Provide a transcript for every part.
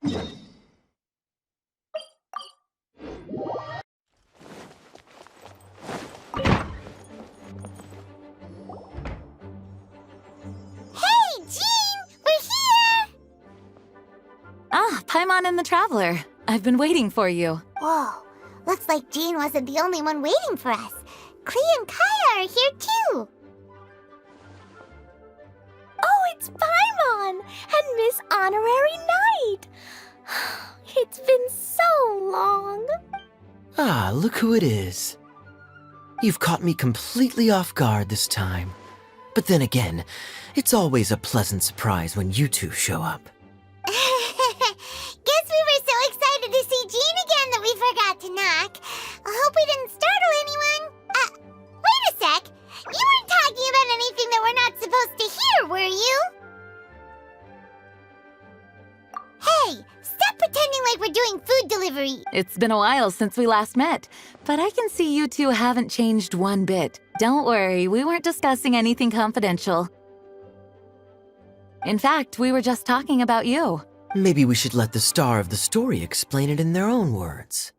Hey, Jean! We're here! Ah, Paimon and the Traveler. I've been waiting for you. Whoa, looks like Jean wasn't the only one waiting for us. Klee and Kaya are here too. Oh, it's Paimon and Miss Honorary Knight. It's been so long. Ah, look who it is. You've caught me completely off guard this time. But then again, it's always a pleasant surprise when you two show up. Guess we were so excited to see Jean again that we forgot to knock. I hope we didn't startle anyone. Wait a sec. You weren't talking about anything that we're not supposed to hear, were you? Hey, stop pretending like we're doing food delivery. It's been a while since we last met, but I can see you two haven't changed one bit. Don't worry, we weren't discussing anything confidential. In fact, we were just talking about you. Maybe we should let the star of the story explain it in their own words.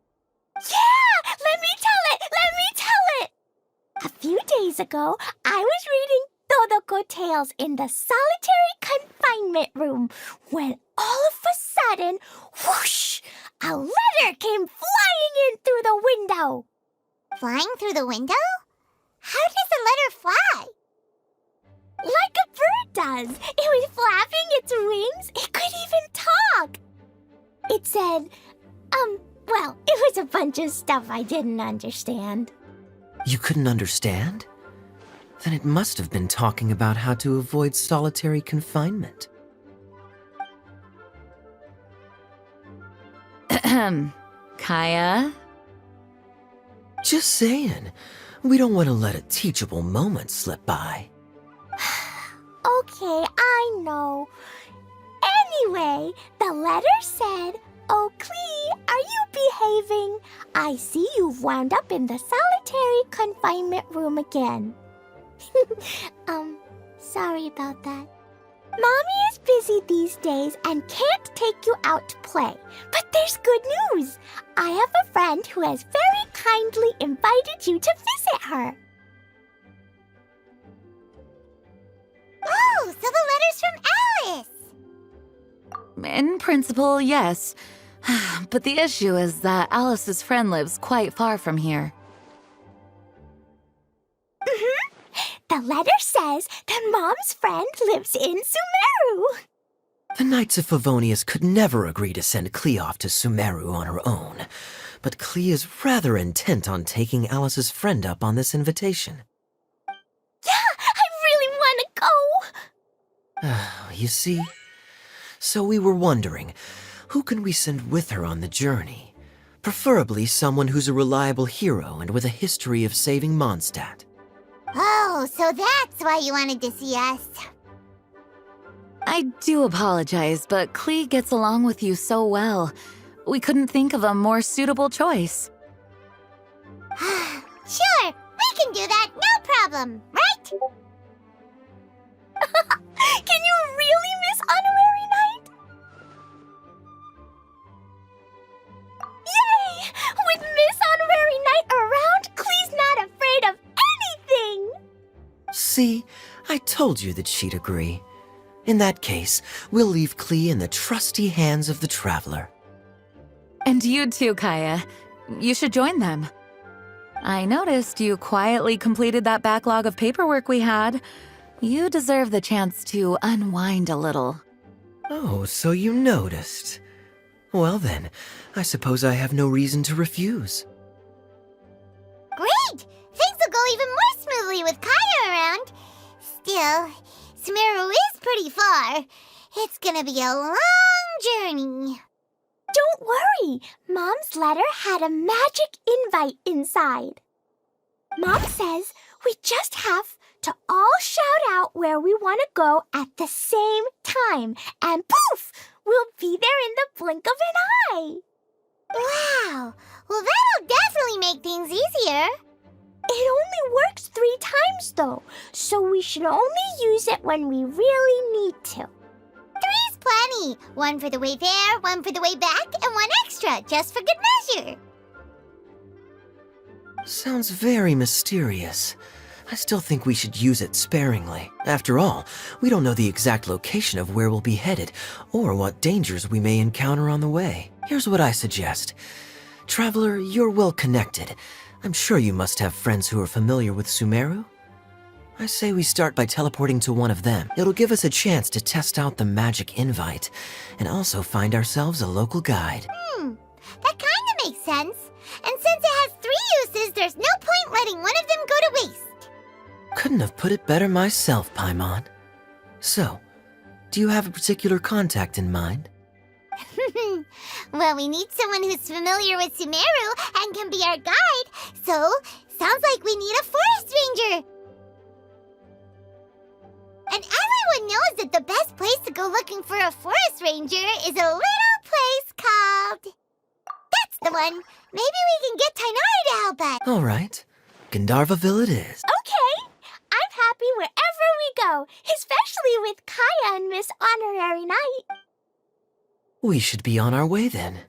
Yeah! Let me tell it! A few days ago, I was reading Todoko Tales in the solitary confinement room when all of a sudden, whoosh, a letter came flying in through the window. Flying through the window? How does a letter fly? Like a bird does. It was flapping its wings. It could even talk. It said, well, it was a bunch of stuff I didn't understand. You couldn't understand? Then it must have been talking about how to avoid solitary confinement. Kaya? Just saying. We don't want to let a teachable moment slip by. Okay, I know. Anyway, the letter said, "Oh, Klee, are you behaving? I see you've wound up in the solitary confinement room again." Sorry about that. Mommy is busy these days and can't take you out to play. But there's good news. I have a friend who has very kindly invited you to visit her. Oh, so the letter's from Alice! In principle, yes. But the issue is that Alice's friend lives quite far from here. The letter says that Mom's friend lives in Sumeru. The Knights of Favonius could never agree to send Klee off to Sumeru on her own, but Klee is rather intent on taking Alice's friend up on this invitation. Yeah, I really want to go. You see? So we were wondering, who can we send with her on the journey? Preferably someone who's a reliable hero and with a history of saving Mondstadt. Oh, so that's why you wanted to see us. I do apologize, but Klee gets along with you so well. We couldn't think of a more suitable choice. Sure, we can do that, no problem, right? Can you really, Miss Honorary Knight? Yay! With Miss Honorary Knight around, Klee's not afraid of anything! See, I told you that she'd agree. In that case, we'll leave Klee in the trusty hands of the Traveler. And you too, Kaya. You should join them. I noticed you quietly completed that backlog of paperwork we had. You deserve the chance to unwind a little. Oh, so you noticed. Well then, I suppose I have no reason to refuse. Great! Things will go even more smoothly with Kaya around. Still, Sumeru is pretty far. It's gonna be a long journey. Don't worry, Mom's letter had a magic invite inside. Mom says we just have to all shout out where we want to go at the same time, and poof, we'll be there in the blink of an eye. Wow! Well, that'll definitely make things easier. It only works 3 times, though, so we should only use it when we really need to. 3's plenty. money. One for the way there, one for the way back, and one extra, just for good measure. Sounds very mysterious. I still think we should use it sparingly. After all, we don't know the exact location of where we'll be headed, or what dangers we may encounter on the way. Here's what I suggest. Traveler, you're well connected. I'm sure you must have friends who are familiar with Sumeru. I say we start by teleporting to one of them. It'll give us a chance to test out the magic invite, and also find ourselves a local guide. That kinda makes sense. And since it has 3 uses, there's no point letting one of them go to waste. Couldn't have put it better myself, Paimon. So, do you have a particular contact in mind? Well, we need someone who's familiar with Sumeru and can be our guide, so sounds like we need a forest ranger. And everyone knows that the best place to go looking for a forest ranger is a little place called... That's the one. Maybe we can get Tainari to help us. All right. Gandharvaville it is. Okay, I'm happy wherever we go, especially with Kaya and Miss Honorary Knight. We should be on our way then.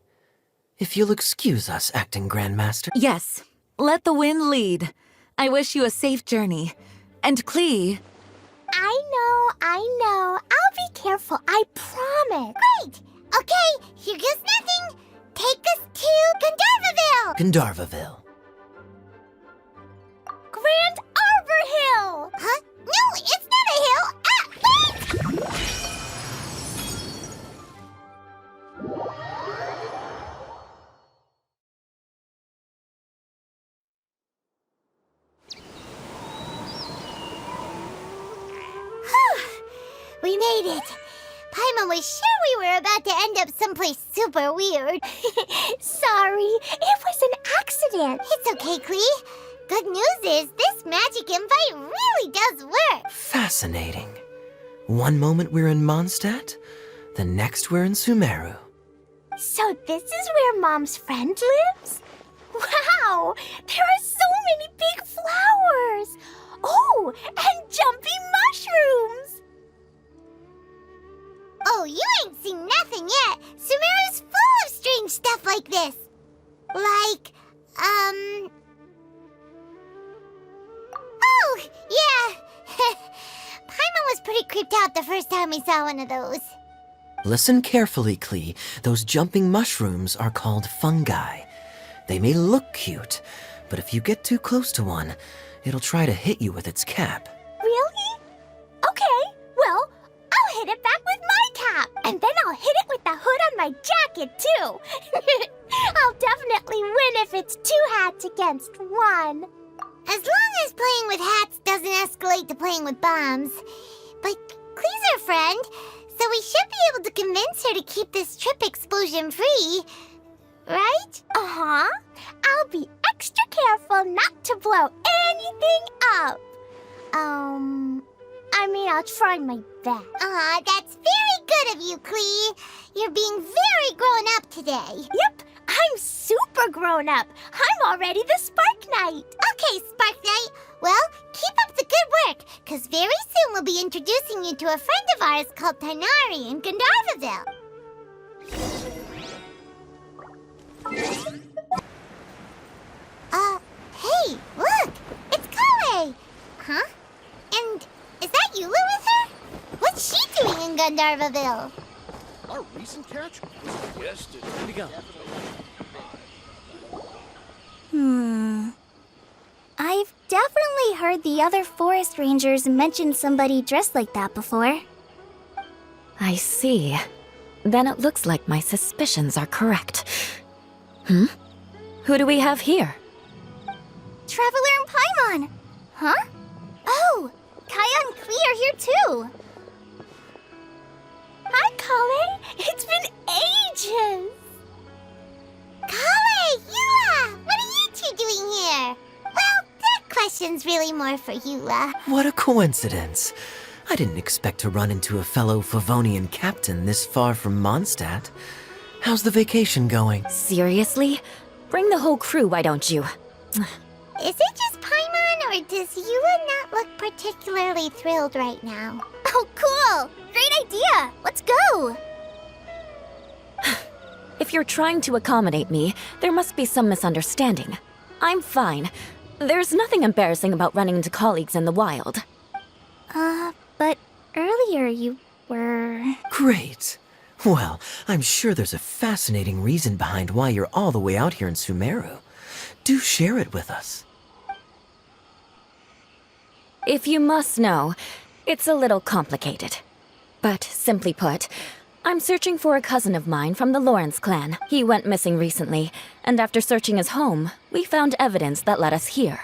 If you'll excuse us, Acting Grandmaster. Yes, let the wind lead. I wish you a safe journey. And Klee, I know. I'll be careful, I promise. Great. Okay, here goes nothing. Take us to Gandharvaville. Gandharvaville. Grand Arbor Hill! Huh? No, it's not a hill. Ah, wait! We made it. Paimon was sure we were about to end up someplace super weird. Sorry, it was an accident. It's okay, Klee. Good news is this magic invite really does work. Fascinating. One moment we're in Mondstadt, the next we're in Sumeru. So this is where Mom's friend lives? Wow, there are so many big flowers. Oh, and jumping mushrooms. Oh, you ain't seen nothing yet. Sumeru's full of strange stuff like this. Like, Oh, yeah. Paimon was pretty creeped out the first time we saw one of those. Listen carefully, Klee. Those jumping mushrooms are called fungi. They may look cute, but if you get too close to one, it'll try to hit you with its cap. Really? Okay, well, I'll hit it back with my cap. And then I'll hit it with the hood on my jacket, too. I'll definitely win if it's 2 hats against 1. As long as playing with hats doesn't escalate to playing with bombs. But Klee's our friend, so we should be able to convince her to keep this trip explosion-free. Right? Uh-huh. I'll be extra careful not to blow anything up. I'll try my best. Aw, that's very good of you, Klee. You're being very grown up today. Yep, I'm super grown up. I'm already the Spark Knight. Okay, Spark Knight. Well, keep up the good work, because very soon we'll be introducing you to a friend of ours called Tainari in Gandharvaville. Hey, look! It's Kale! Huh? And is that Eula with her? What's she doing in Gandharvaville? Our recent catch was a guest at to go. I've definitely heard the other forest rangers mention somebody dressed like that before. I see. Then it looks like my suspicions are correct. Who do we have here? Traveler and Paimon! Huh? Oh, Kaya and Klee are here too! Hi, Kale. It's been ages. Kale! Eula! What are you two doing here? Well, that question's really more for Eula. What a coincidence. I didn't expect to run into a fellow Favonian captain this far from Mondstadt. How's the vacation going? Seriously? Bring the whole crew, why don't you? Is it just Paimon, or does Eula not look particularly thrilled right now? Oh, cool! Great idea! Let's go! If you're trying to accommodate me, there must be some misunderstanding. I'm fine. There's nothing embarrassing about running into colleagues in the wild. But earlier you were... Great. Well, I'm sure there's a fascinating reason behind why you're all the way out here in Sumeru. Do share it with us. If you must know, it's a little complicated. But simply put, I'm searching for a cousin of mine from the Lawrence clan. He went missing recently, and after searching his home, we found evidence that led us here.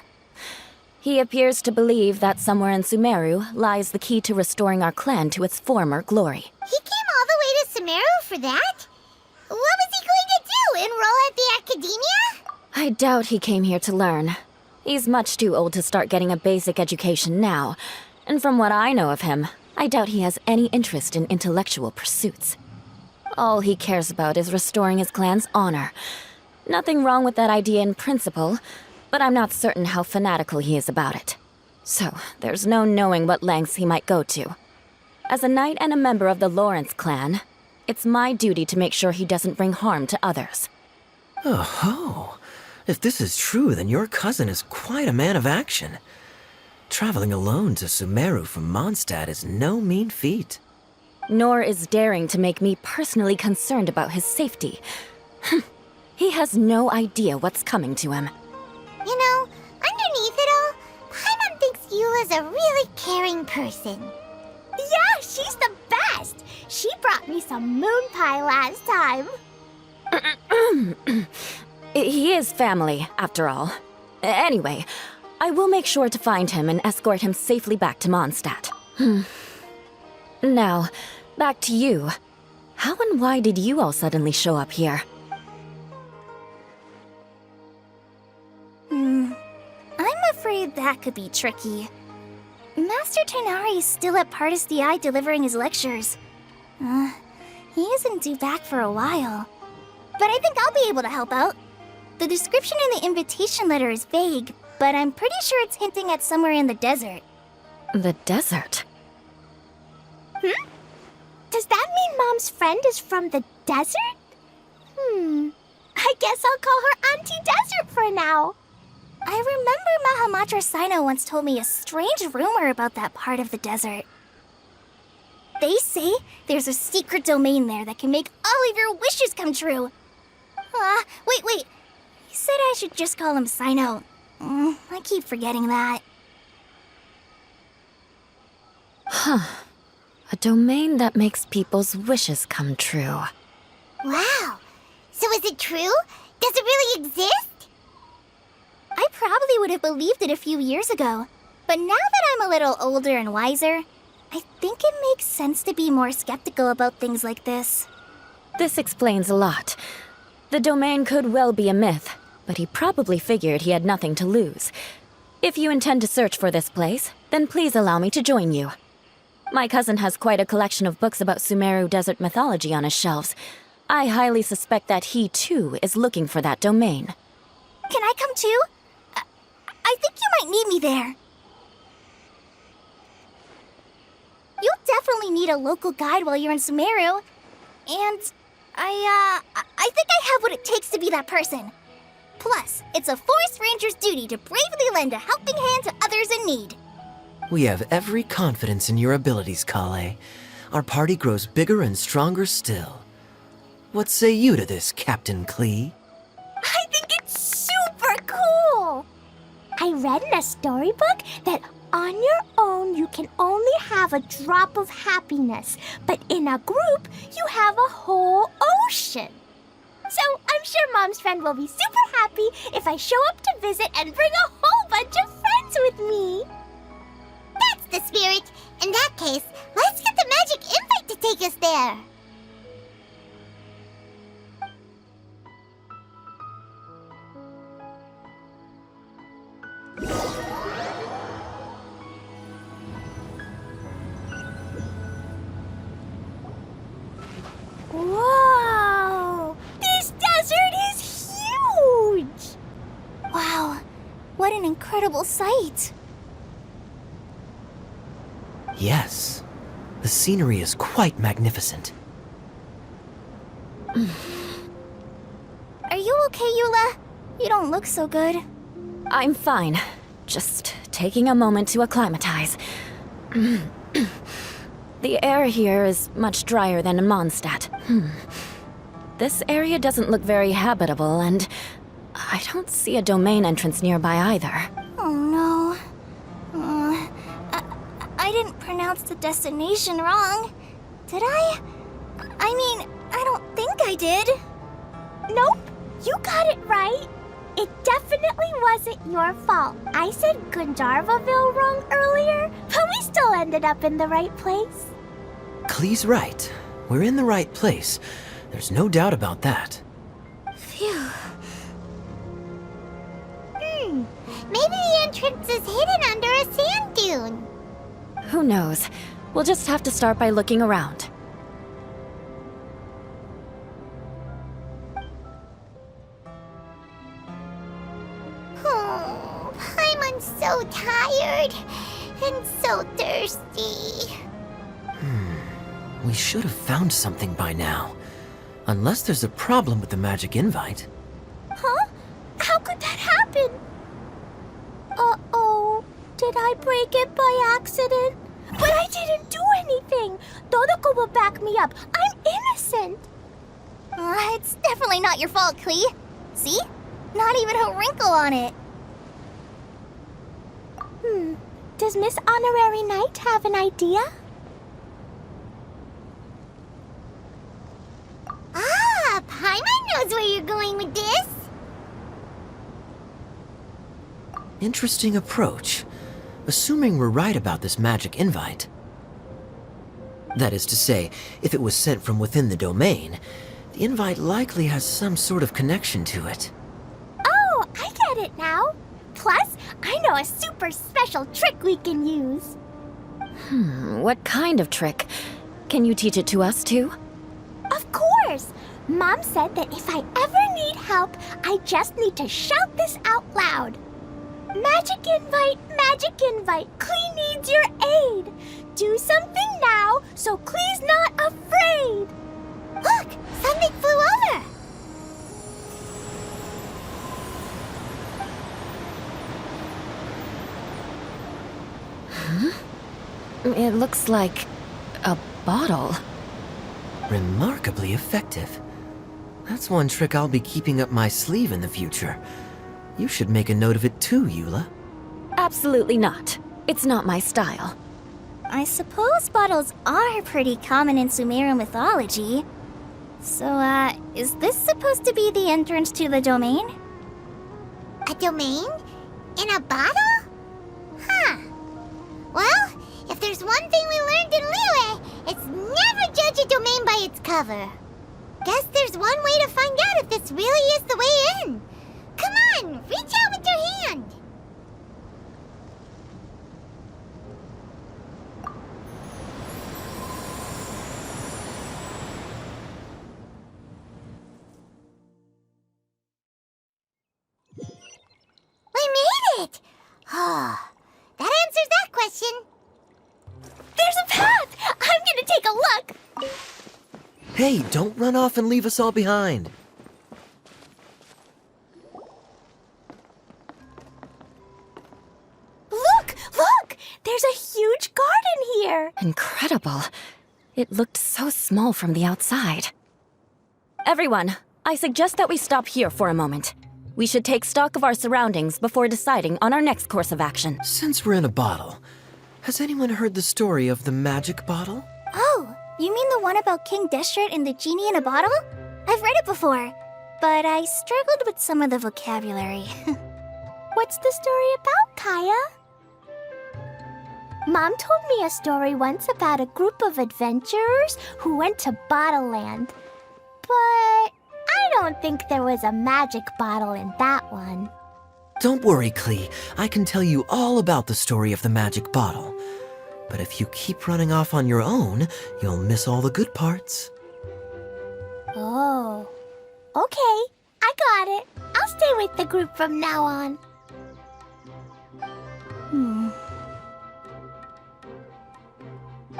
He appears to believe that somewhere in Sumeru lies the key to restoring our clan to its former glory. He came all the way to Sumeru for that? What was he going to do, enroll at the academia? I doubt he came here to learn. He's much too old to start getting a basic education now, and from what I know of him, I doubt he has any interest in intellectual pursuits. All he cares about is restoring his clan's honor. Nothing wrong with that idea in principle, but I'm not certain how fanatical he is about it. So, there's no knowing what lengths he might go to. As a knight and a member of the Lawrence clan, it's my duty to make sure he doesn't bring harm to others. Oh, if this is true, then your cousin is quite a man of action. Traveling alone to Sumeru from Mondstadt is no mean feat. Nor is daring to make me personally concerned about his safety. He has no idea what's coming to him. You know, underneath it all, Paimon thinks Eula's a really caring person. Yeah, she's the best! She brought me some moon pie last time. He is family, after all. Anyway, I will make sure to find him and escort him safely back to Mondstadt. Now, back to you. How and why did you all suddenly show up here? I'm afraid that could be tricky. Master Tighnari is still at Pardis the Eye delivering his lectures. He isn't due back for a while. But I think I'll be able to help out. The description in the invitation letter is vague, but I'm pretty sure it's hinting at somewhere in the desert. The desert? Does that mean Mom's friend is from the desert? I guess I'll call her Auntie Desert for now. I remember Mahamatra Sino once told me a strange rumor about that part of the desert. They say there's a secret domain there that can make all of your wishes come true. Wait. He said I should just call him Sino. I keep forgetting that. A domain that makes people's wishes come true. Wow. So is it true? Does it really exist? I probably would have believed it a few years ago. But now that I'm a little older and wiser, I think it makes sense to be more skeptical about things like this. This explains a lot. The domain could well be a myth, but he probably figured he had nothing to lose. If you intend to search for this place, then please allow me to join you. My cousin has quite a collection of books about Sumeru desert mythology on his shelves. I highly suspect that he, too, is looking for that domain. Can I come too? I think you might need me there. You'll definitely need a local guide while you're in Sumeru. And I think I have what it takes to be that person. Plus, it's a forest ranger's duty to bravely lend a helping hand to others in need. We have every confidence in your abilities, Kale. Our party grows bigger and stronger still. What say you to this, Captain Klee? I think it's super cool! I read in a storybook that on your own you can only have a drop of happiness, but in a group you have a whole ocean. So I'm sure Mom's friend will be super happy if I show up to visit and bring a whole bunch of friends with me. That's the spirit. In that case, let's get the magic invite to take us there. Whoa! This desert is huge! Wow, what an incredible sight. Yes, the scenery is quite magnificent. you okay, Eula? You don't look so good. I'm fine. Just taking a moment to acclimatize. The air here is much drier than in Mondstadt. This area doesn't look very habitable, and I don't see a domain entrance nearby either. Oh no. I didn't pronounce the destination wrong. Did I? I mean, I don't think I did. Nope, you got it right. It definitely wasn't your fault. I said Gandharvaville wrong earlier, but we still ended up in the right place. Klee's right. We're in the right place. There's no doubt about that. Phew. Maybe the entrance is hidden under a sand dune. Who knows? We'll just have to start by looking around. Oh, Paimon's so tired and so thirsty. We should have found something by now. Unless there's a problem with the magic invite. Huh? How could that happen? Uh-oh. Did I break it by accident? But I didn't do anything. Todoko will back me up. I'm innocent. It's definitely not your fault, Klee. See? Not even a wrinkle on it. Does Miss Honorary Knight have an idea? Ah, Paimon knows where you're going with this. Interesting approach. Assuming we're right about this magic invite. That is to say, if it was sent from within the domain, the invite likely has some sort of connection to it. Oh, I get it now. Plus, I know a super special trick we can use. What kind of trick? Can you teach it to us too? Of course! Mom said that if I ever need help, I just need to shout this out loud. Magic invite, Klee needs your aid. Do something now so Klee's not afraid. Look, something flew over. It looks like a bottle. Remarkably effective. That's one trick I'll be keeping up my sleeve in the future. You should make a note of it too, Eula. Absolutely not. It's not my style. I suppose bottles are pretty common in Sumeru mythology. So, is this supposed to be the entrance to the domain? A domain? In a bottle? Huh. Well, if there's one thing we learned in Liyue, it's never judge a domain by its cover. Guess there's one way to find out if this really is the way in. Come on, reach out with your hand. We made it! Oh, that answers that question. There's a path! I'm gonna take a look. Hey, don't run off and leave us all behind. Look! There's a huge garden here. Incredible. It looked so small from the outside. Everyone, I suggest that we stop here for a moment. We should take stock of our surroundings before deciding on our next course of action. Since we're in a bottle, has anyone heard the story of the magic bottle? Oh, you mean the one about King Destret and the genie in a bottle? I've read it before, but I struggled with some of the vocabulary. What's the story about, Kaya? Mom told me a story once about a group of adventurers who went to Bottle Land. But I don't think there was a magic bottle in that one. Don't worry, Klee. I can tell you all about the story of the magic bottle. But if you keep running off on your own, you'll miss all the good parts. Oh, okay. I got it. I'll stay with the group from now on.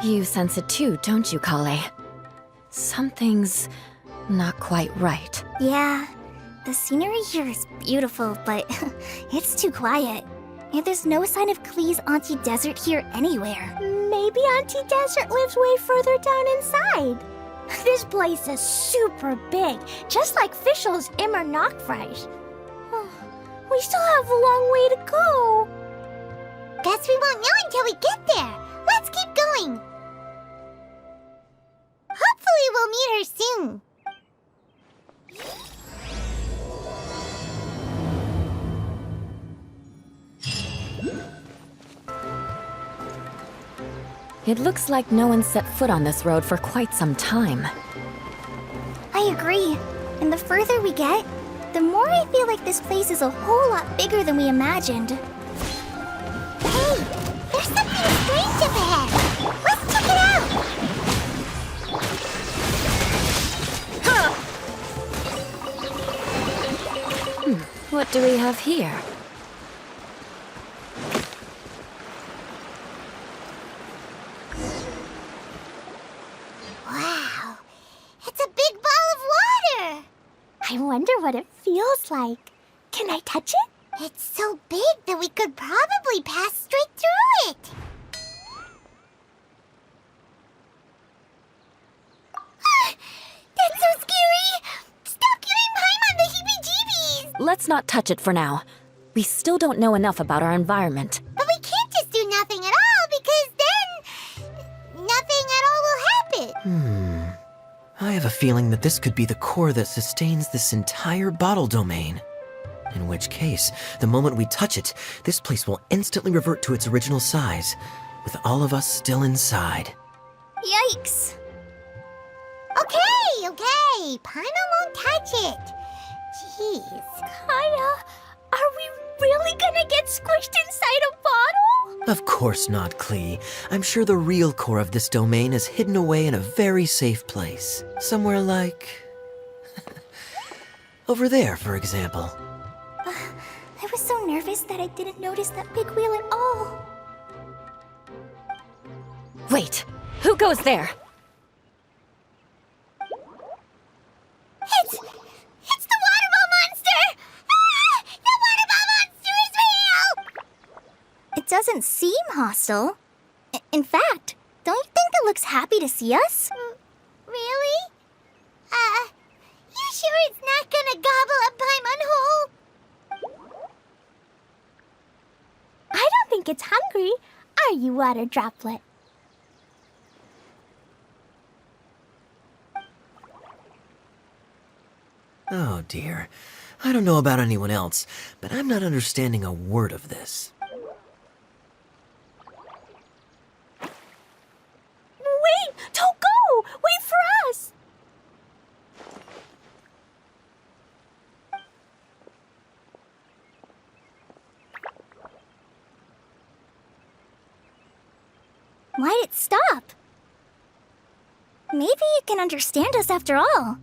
You sense it too, don't you, Kale? Something's not quite right. Yeah, The scenery here is beautiful, but it's too quiet. And there's no sign of Klee's Auntie Desert here anywhere. Maybe Auntie Desert lives way further down inside. This place is super big, just like Fischl's Immer Nachtreich. We still have a long way to go. Guess we won't know until we get there. Let's keep going. Hopefully we'll meet her soon. It looks like no one set foot on this road for quite some time. I agree. And the further we get, the more I feel like this place is a whole lot bigger than we imagined. Hey, there's something strange up ahead. Let's check it out. What do we have here? Wow, it's a big ball of water. I wonder what it feels like. Can I touch it? It's so big that we could probably pass straight through it. That's so scary. Stop giving Paimon the heebie-jeebies. Let's not touch it for now. We still don't know enough about our environment. But we can't just do nothing at all because then nothing at all will happen. I have a feeling that this could be the core that sustains this entire bottle domain. In which case, the moment we touch it, this place will instantly revert to its original size, with all of us still inside. Yikes! Okay. Paimon won't touch it. Jeez. Kaya, are we really gonna get squished inside a bottle? Of course not, Klee. I'm sure the real core of this domain is hidden away in a very safe place. Somewhere like... over there, for example. I was so nervous that I didn't notice that big wheel at all. Wait, who goes there? It's the waterball monster! Ah! The waterball monster is real! It doesn't seem hostile. In fact, don't you think it looks happy to see us? Really? You sure it's not gonna gobble up Paimon whole? I don't think it's hungry. Are you, Water Droplet? Oh dear. I don't know about anyone else, but I'm not understanding a word of this. Wait! Don't go! Wait for us! Why'd it stop? Maybe it can understand us after all.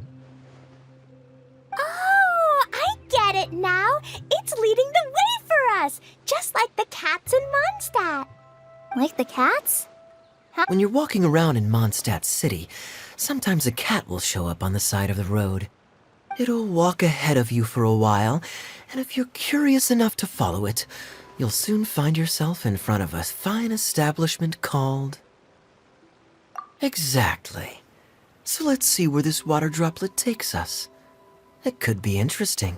Oh, I get it now. It's leading the way for us, just like the cats in Mondstadt. Like the cats? When you're walking around in Mondstadt City, sometimes a cat will show up on the side of the road. It'll walk ahead of you for a while, and if you're curious enough to follow it, you'll soon find yourself in front of a fine establishment called... Exactly. So let's see where this water droplet takes us. It could be interesting.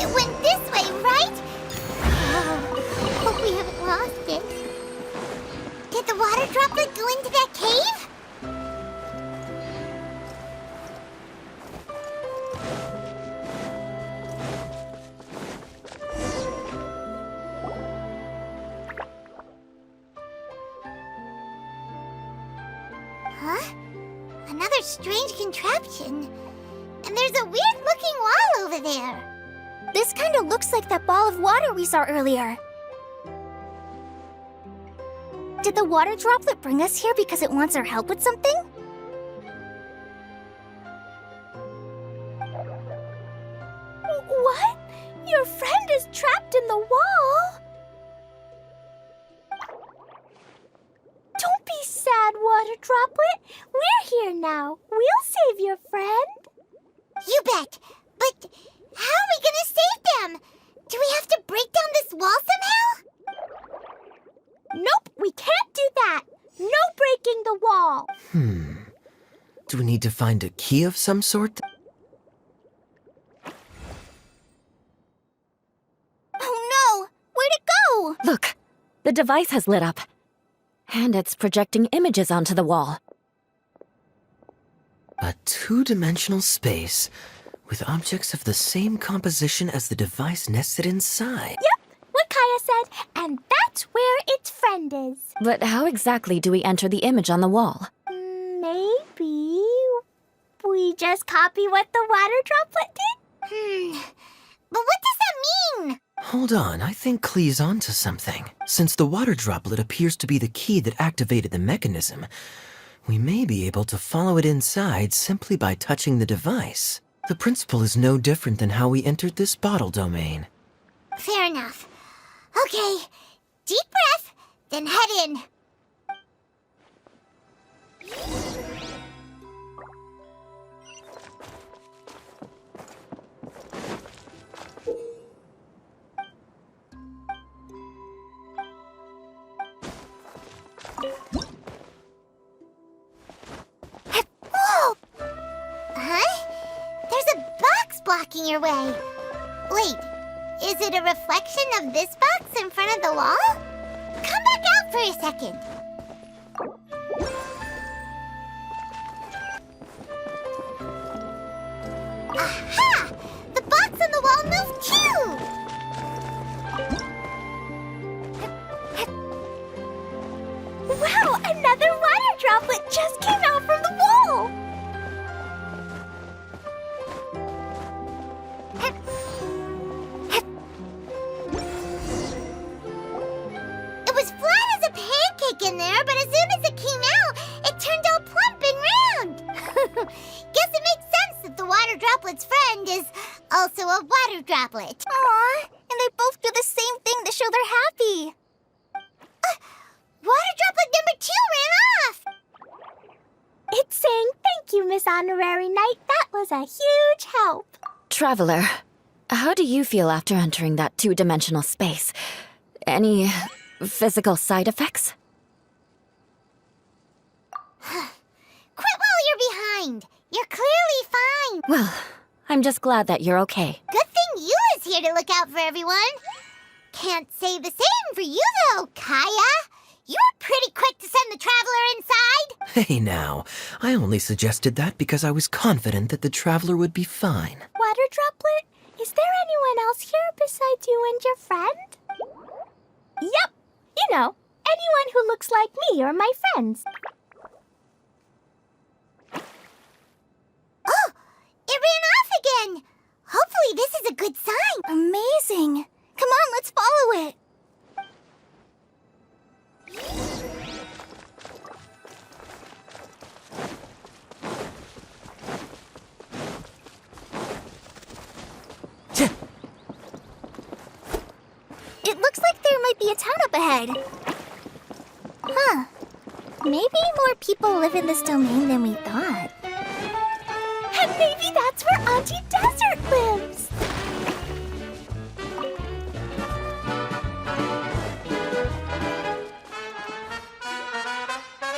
It went this way, right? Oh, hope we haven't lost it. Did the water droplet go into that cave? Huh? Another strange contraption. And there's a weird-looking wall over there. This kind of looks like that ball of water we saw earlier. Did the water droplet bring us here because it wants our help with something? What? Your friend is trapped in the wall? Don't be sad, Water Water Droplet. We're here now. We'll save your friend. You bet. But how are we gonna save them? Do we have to break down this wall somehow? Nope, we can't do that. No breaking the wall. Do we need to find a key of some sort? Oh no! Where'd it go? Look, the device has lit up. And it's projecting images onto the wall. A two-dimensional space with objects of the same composition as the device nested inside. Yep, what Kaya said, and that's where its friend is. But how exactly do we enter the image on the wall? Maybe we just copy what the water droplet did? But what does that mean? Hold on, I think Klee's onto something. Since the water droplet appears to be the key that activated the mechanism, we may be able to follow it inside simply by touching the device. The principle is no different than how we entered this bottle domain. Fair enough. Okay, deep breath, then head in. Whoa! Huh? There's a box blocking your way. Wait, is it a reflection of this box in front of the wall? Come back out for a second. Aha! The box on the wall moved too! Wow, another water droplet just came out from the wall! It was flat as a pancake in there, but as soon as it came out, it turned all plump and round. Guess it makes sense that the water droplet's friend is also a water droplet. Aw, and they both do the same thing to show they're happy. Water droplet number 2 ran off! It's saying thank you, Miss Honorary Knight. That was a huge help. Traveler, how do you feel after entering that two-dimensional space? Any physical side effects? Quit while you're behind. You're clearly fine. Well, I'm just glad that you're okay. Good thing you is here to look out for everyone. Can't say the same for you, though, Kaya. You were pretty quick to send the traveler inside. Hey now, I only suggested that because I was confident that the traveler would be fine. Water droplet, is there anyone else here besides you and your friend? Yep, you know, anyone who looks like me or my friends. Oh, it ran off again. Hopefully this is a good sign. Amazing. Come on, let's follow it. It looks like there might be a town up ahead. Huh. Maybe more people live in this domain than we thought. And maybe that's where Auntie Desert lives.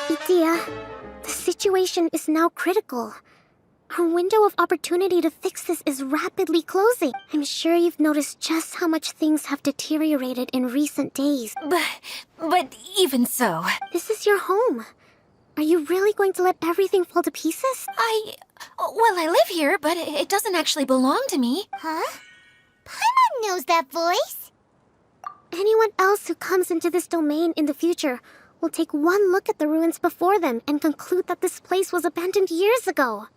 Itia, the situation is now critical. Our window of opportunity to fix this is rapidly closing. I'm sure you've noticed just how much things have deteriorated in recent days. But even so, This is your home. Are you really going to let everything fall to pieces? I live here, but it doesn't actually belong to me. Huh? Paimon knows that voice. Anyone else who comes into this domain in the future will take one look at the ruins before them and conclude that this place was abandoned years ago.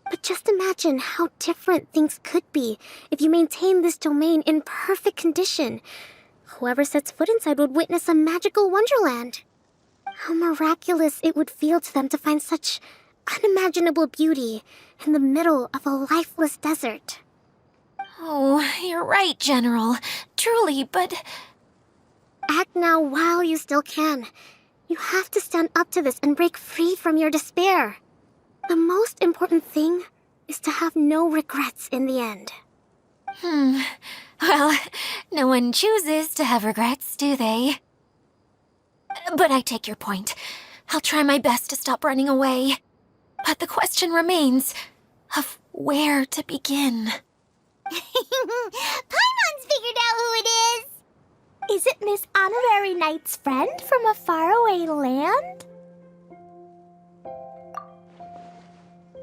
But just imagine how different things could be if you maintain this domain in perfect condition. Whoever sets foot inside would witness a magical wonderland. How miraculous it would feel to them to find such unimaginable beauty in the middle of a lifeless desert. Oh, you're right, General. Truly, but... Act now while you still can. You have to stand up to this and break free from your despair. The most important thing is to have no regrets in the end. Well, no one chooses to have regrets, do they? But I take your point. I'll try my best to stop running away. But the question remains of where to begin. Paimon's figured out who it is. Is it Miss Honorary Knight's friend from a faraway land?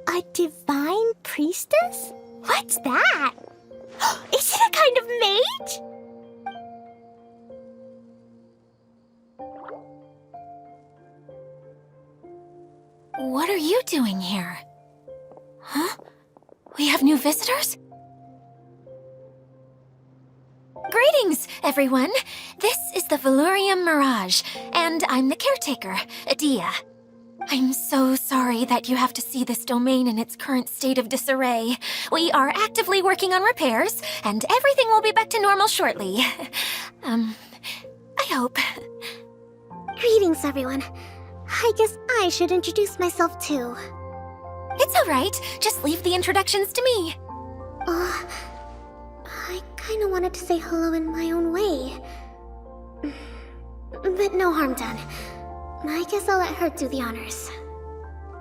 A divine priestess? What's that? Is it a kind of mage? What are you doing here? Huh? We have new visitors? Greetings, everyone. This is the Valurium Mirage, and I'm the caretaker, Adia. I'm so sorry that you have to see this domain in its current state of disarray. We are actively working on repairs, and everything will be back to normal shortly. I hope. Greetings, everyone. I guess I should introduce myself too. It's all right. Just leave the introductions to me. I kinda wanted to say hello in my own way. But no harm done. I guess I'll let her do the honors.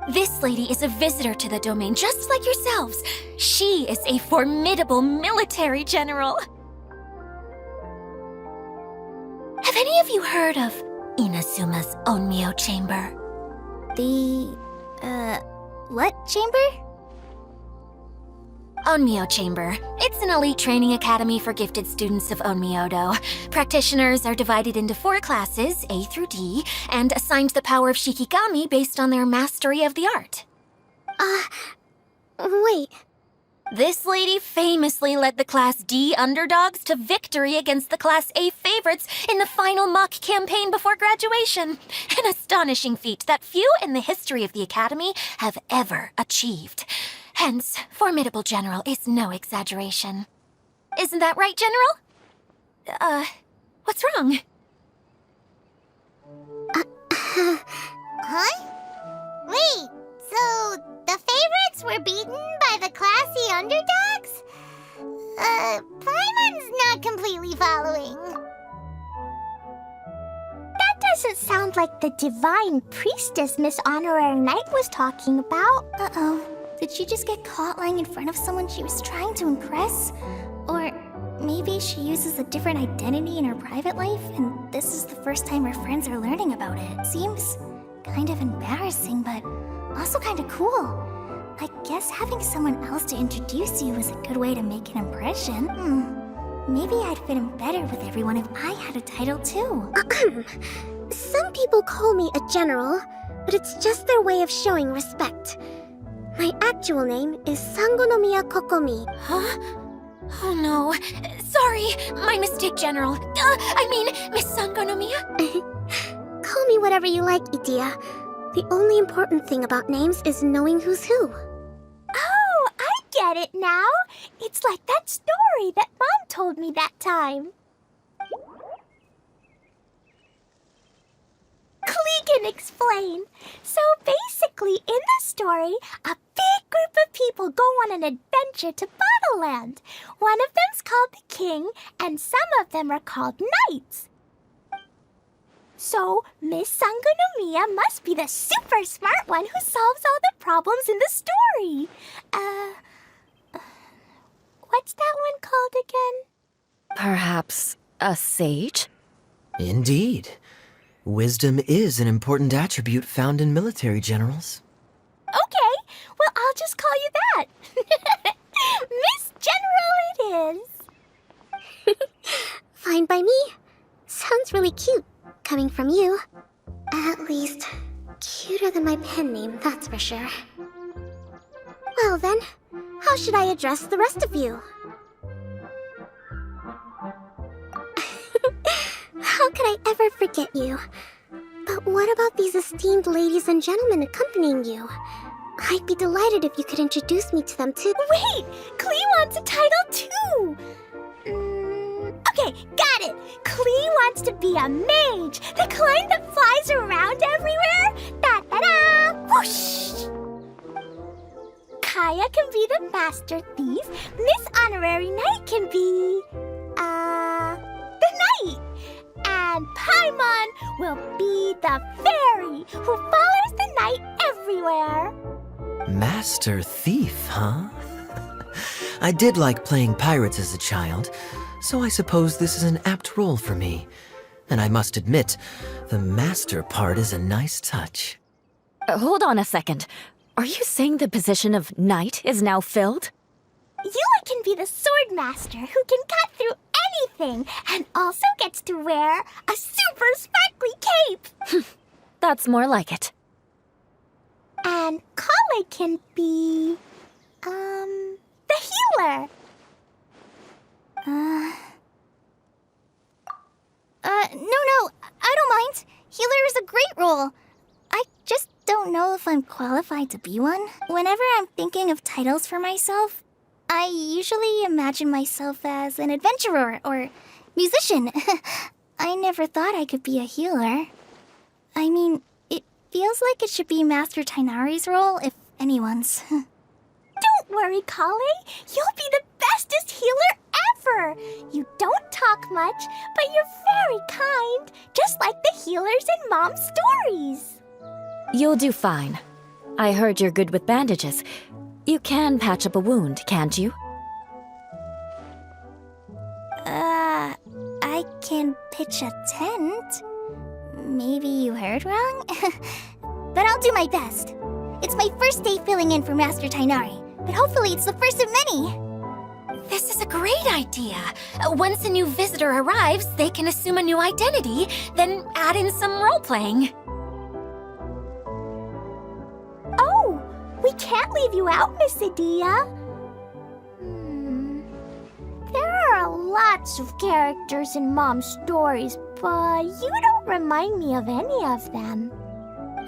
This lady is a visitor to the domain, just like yourselves. She is a formidable military general. Have any of you heard of Inazuma's Onmyo Chamber? What chamber? Onmyo Chamber. It's an elite training academy for gifted students of Onmyodo. Practitioners are divided into 4 classes, A through D, and assigned the power of Shikigami based on their mastery of the art. Wait. This lady famously led the Class D underdogs to victory against the Class A favorites in the final mock campaign before graduation. An astonishing feat that few in the history of the Academy have ever achieved. Hence, formidable general is no exaggeration. Isn't that right, General? What's wrong? Huh? Wait, so the favorites were beaten by the classy underdogs? Paimon's not completely following. That doesn't sound like the divine priestess Miss Honorary Knight was talking about. Uh-oh. Did she just get caught lying in front of someone she was trying to impress? Or maybe she uses a different identity in her private life, and this is the first time her friends are learning about it. Seems kind of embarrassing, but also kind of cool. I guess having someone else to introduce you is a good way to make an impression. Maybe I'd fit in better with everyone if I had a title too. Some people call me a general, but it's just their way of showing respect. My actual name is Sangonomiya Kokomi. Huh? Oh no. Sorry, my mistake, General. Miss Sangonomiya. Call me whatever you like, Idia. The only important thing about names is knowing who's who. Oh, I get it now. It's like that story that Mom told me that time. Klee can explain. So basically, in the story, a big group of people go on an adventure to Bottleland. One of them's called the King, and some of them are called Knights. So, Miss Sangonomiya must be the super smart one who solves all the problems in the story. What's that one called again? Perhaps a sage? Indeed. Wisdom is an important attribute found in military generals. Okay, well, I'll just call you that. Miss General it is. Fine by me. Sounds really cute, coming from you. At least, cuter than my pen name, that's for sure. Well then, how should I address the rest of you? How could I ever forget you? But what about these esteemed ladies and gentlemen accompanying you? I'd be delighted if you could introduce me to them too. Wait, Klee wants a title too. Okay, got it! Klee wants to be a mage, the kind that flies around everywhere. Da-da-da! Whoosh! Kaya can be the master thief. Miss Honorary Knight can be... the knight. And Paimon will be the fairy who follows the knight everywhere. Master Thief, huh? I did like playing pirates as a child, so I suppose this is an apt role for me. And I must admit, the master part is a nice touch. Hold on a second. Are you saying the position of knight is now filled? Yula can be the sword master who can cut through anything and also gets to wear a super sparkly cape. That's more like it. And Kale can be... the healer. No, I don't mind. Healer is a great role. I just don't know if I'm qualified to be one. Whenever I'm thinking of titles for myself, I usually imagine myself as an adventurer or musician. I never thought I could be a healer. I mean, it feels like it should be Master Tainari's role, if anyone's. Don't worry, Kale. You'll be the bestest healer ever. You don't talk much, but you're very kind, just like the healers in Mom's stories. You'll do fine. I heard you're good with bandages. You can patch up a wound, can't you? I can pitch a tent. Maybe you heard wrong? But I'll do my best. It's my first day filling in for Master Tainari, but hopefully it's the first of many. This is a great idea. Once a new visitor arrives, they can assume a new identity, then add in some role-playing. Oh, we can't leave you out, Miss Adia. There are lots of characters in Mom's stories, but you don't remind me of any of them.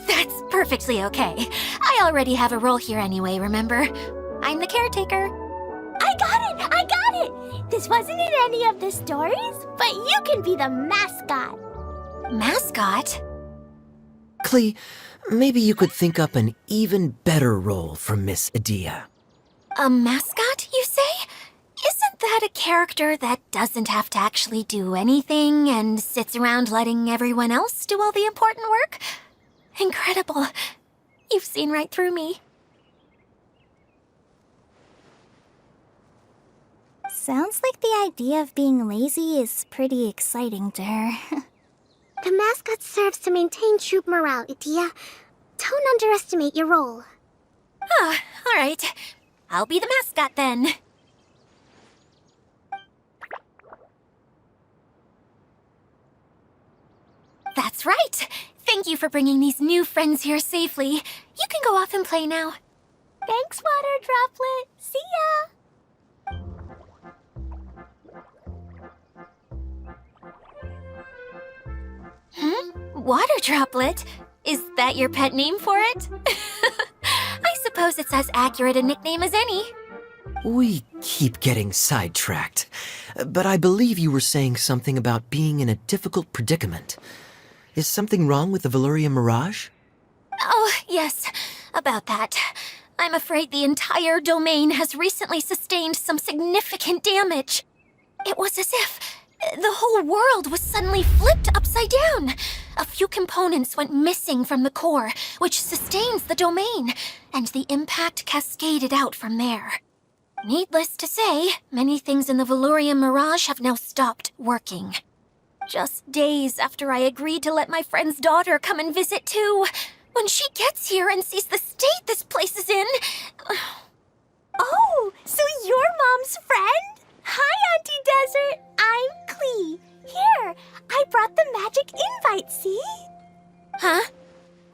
That's perfectly okay. I already have a role here anyway, remember? I'm the caretaker. I got it! This wasn't in any of the stories, but you can be the mascot. Mascot? Klee, maybe you could think up an even better role for Miss Adia. A mascot, you say? Isn't that a character that doesn't have to actually do anything and sits around letting everyone else do all the important work? Incredible. You've seen right through me. Sounds like the idea of being lazy is pretty exciting to her. The mascot serves to maintain troop morale, Adia. Don't underestimate your role. Ah, all right. I'll be the mascot then. That's right. Thank you for bringing these new friends here safely. You can go off and play now. Thanks, Water Droplet. See ya! Water Droplet? Is that your pet name for it? I suppose it's as accurate a nickname as any. We keep getting sidetracked, but I believe you were saying something about being in a difficult predicament. Is something wrong with the Valyria Mirage? Oh, yes, about that. I'm afraid the entire domain has recently sustained some significant damage. It was as if the whole world was suddenly flipped upside down. A few components went missing from the core, which sustains the domain, and the impact cascaded out from there. Needless to say, many things in the Valyria Mirage have now stopped working. Just days after I agreed to let my friend's daughter come and visit too. When she gets here and sees the state this place is in... Oh, so you're Mom's friend? Hi, Auntie Desert. I'm Klee. Here, I brought the magic invite, see? Huh?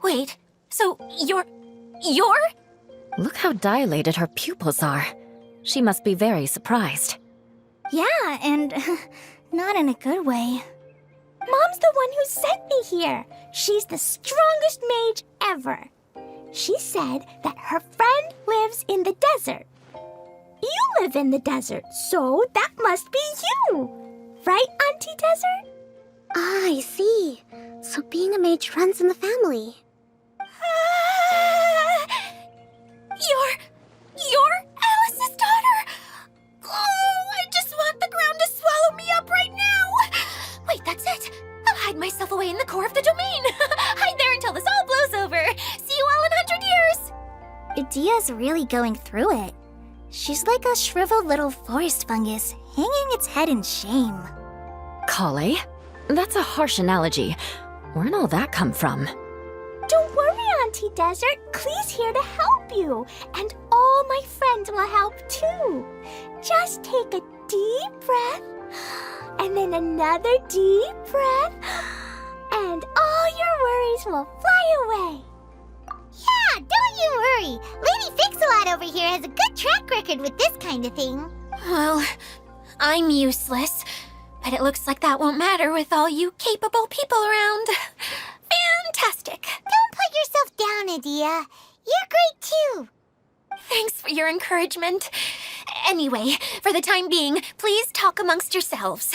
Wait, so you're... Look how dilated her pupils are. She must be very surprised. Yeah, and not in a good way. Mom's the one who sent me here. She's the strongest mage ever. She said that her friend lives in the desert. You live in the desert, so that must be you. Right, Auntie Desert? Ah, I see. So being a mage runs in the family. You're Alice's daughter! Oh, I just want the ground to swallow me up right now! Wait, that's it! I'll hide myself away in the core of the domain! Hide there until this all blows over! See you all in 100 years! Idia's really going through it. She's like a shriveled little forest fungus, hanging its head in shame. Kale? That's a harsh analogy. Where'd all that come from? Don't worry, Auntie Desert. Klee's here to help you. And all my friends will help too. Just take a deep breath, and then another deep breath, and all your worries will fly away. Yeah, don't you worry. Lady Fix-A-Lot over here has a good track record with this kind of thing. Well, I'm useless, but it looks like that won't matter with all you capable people around. Fantastic. Don't put yourself down, Idia. You're great too. Thanks for your encouragement. Anyway, for the time being, please talk amongst yourselves.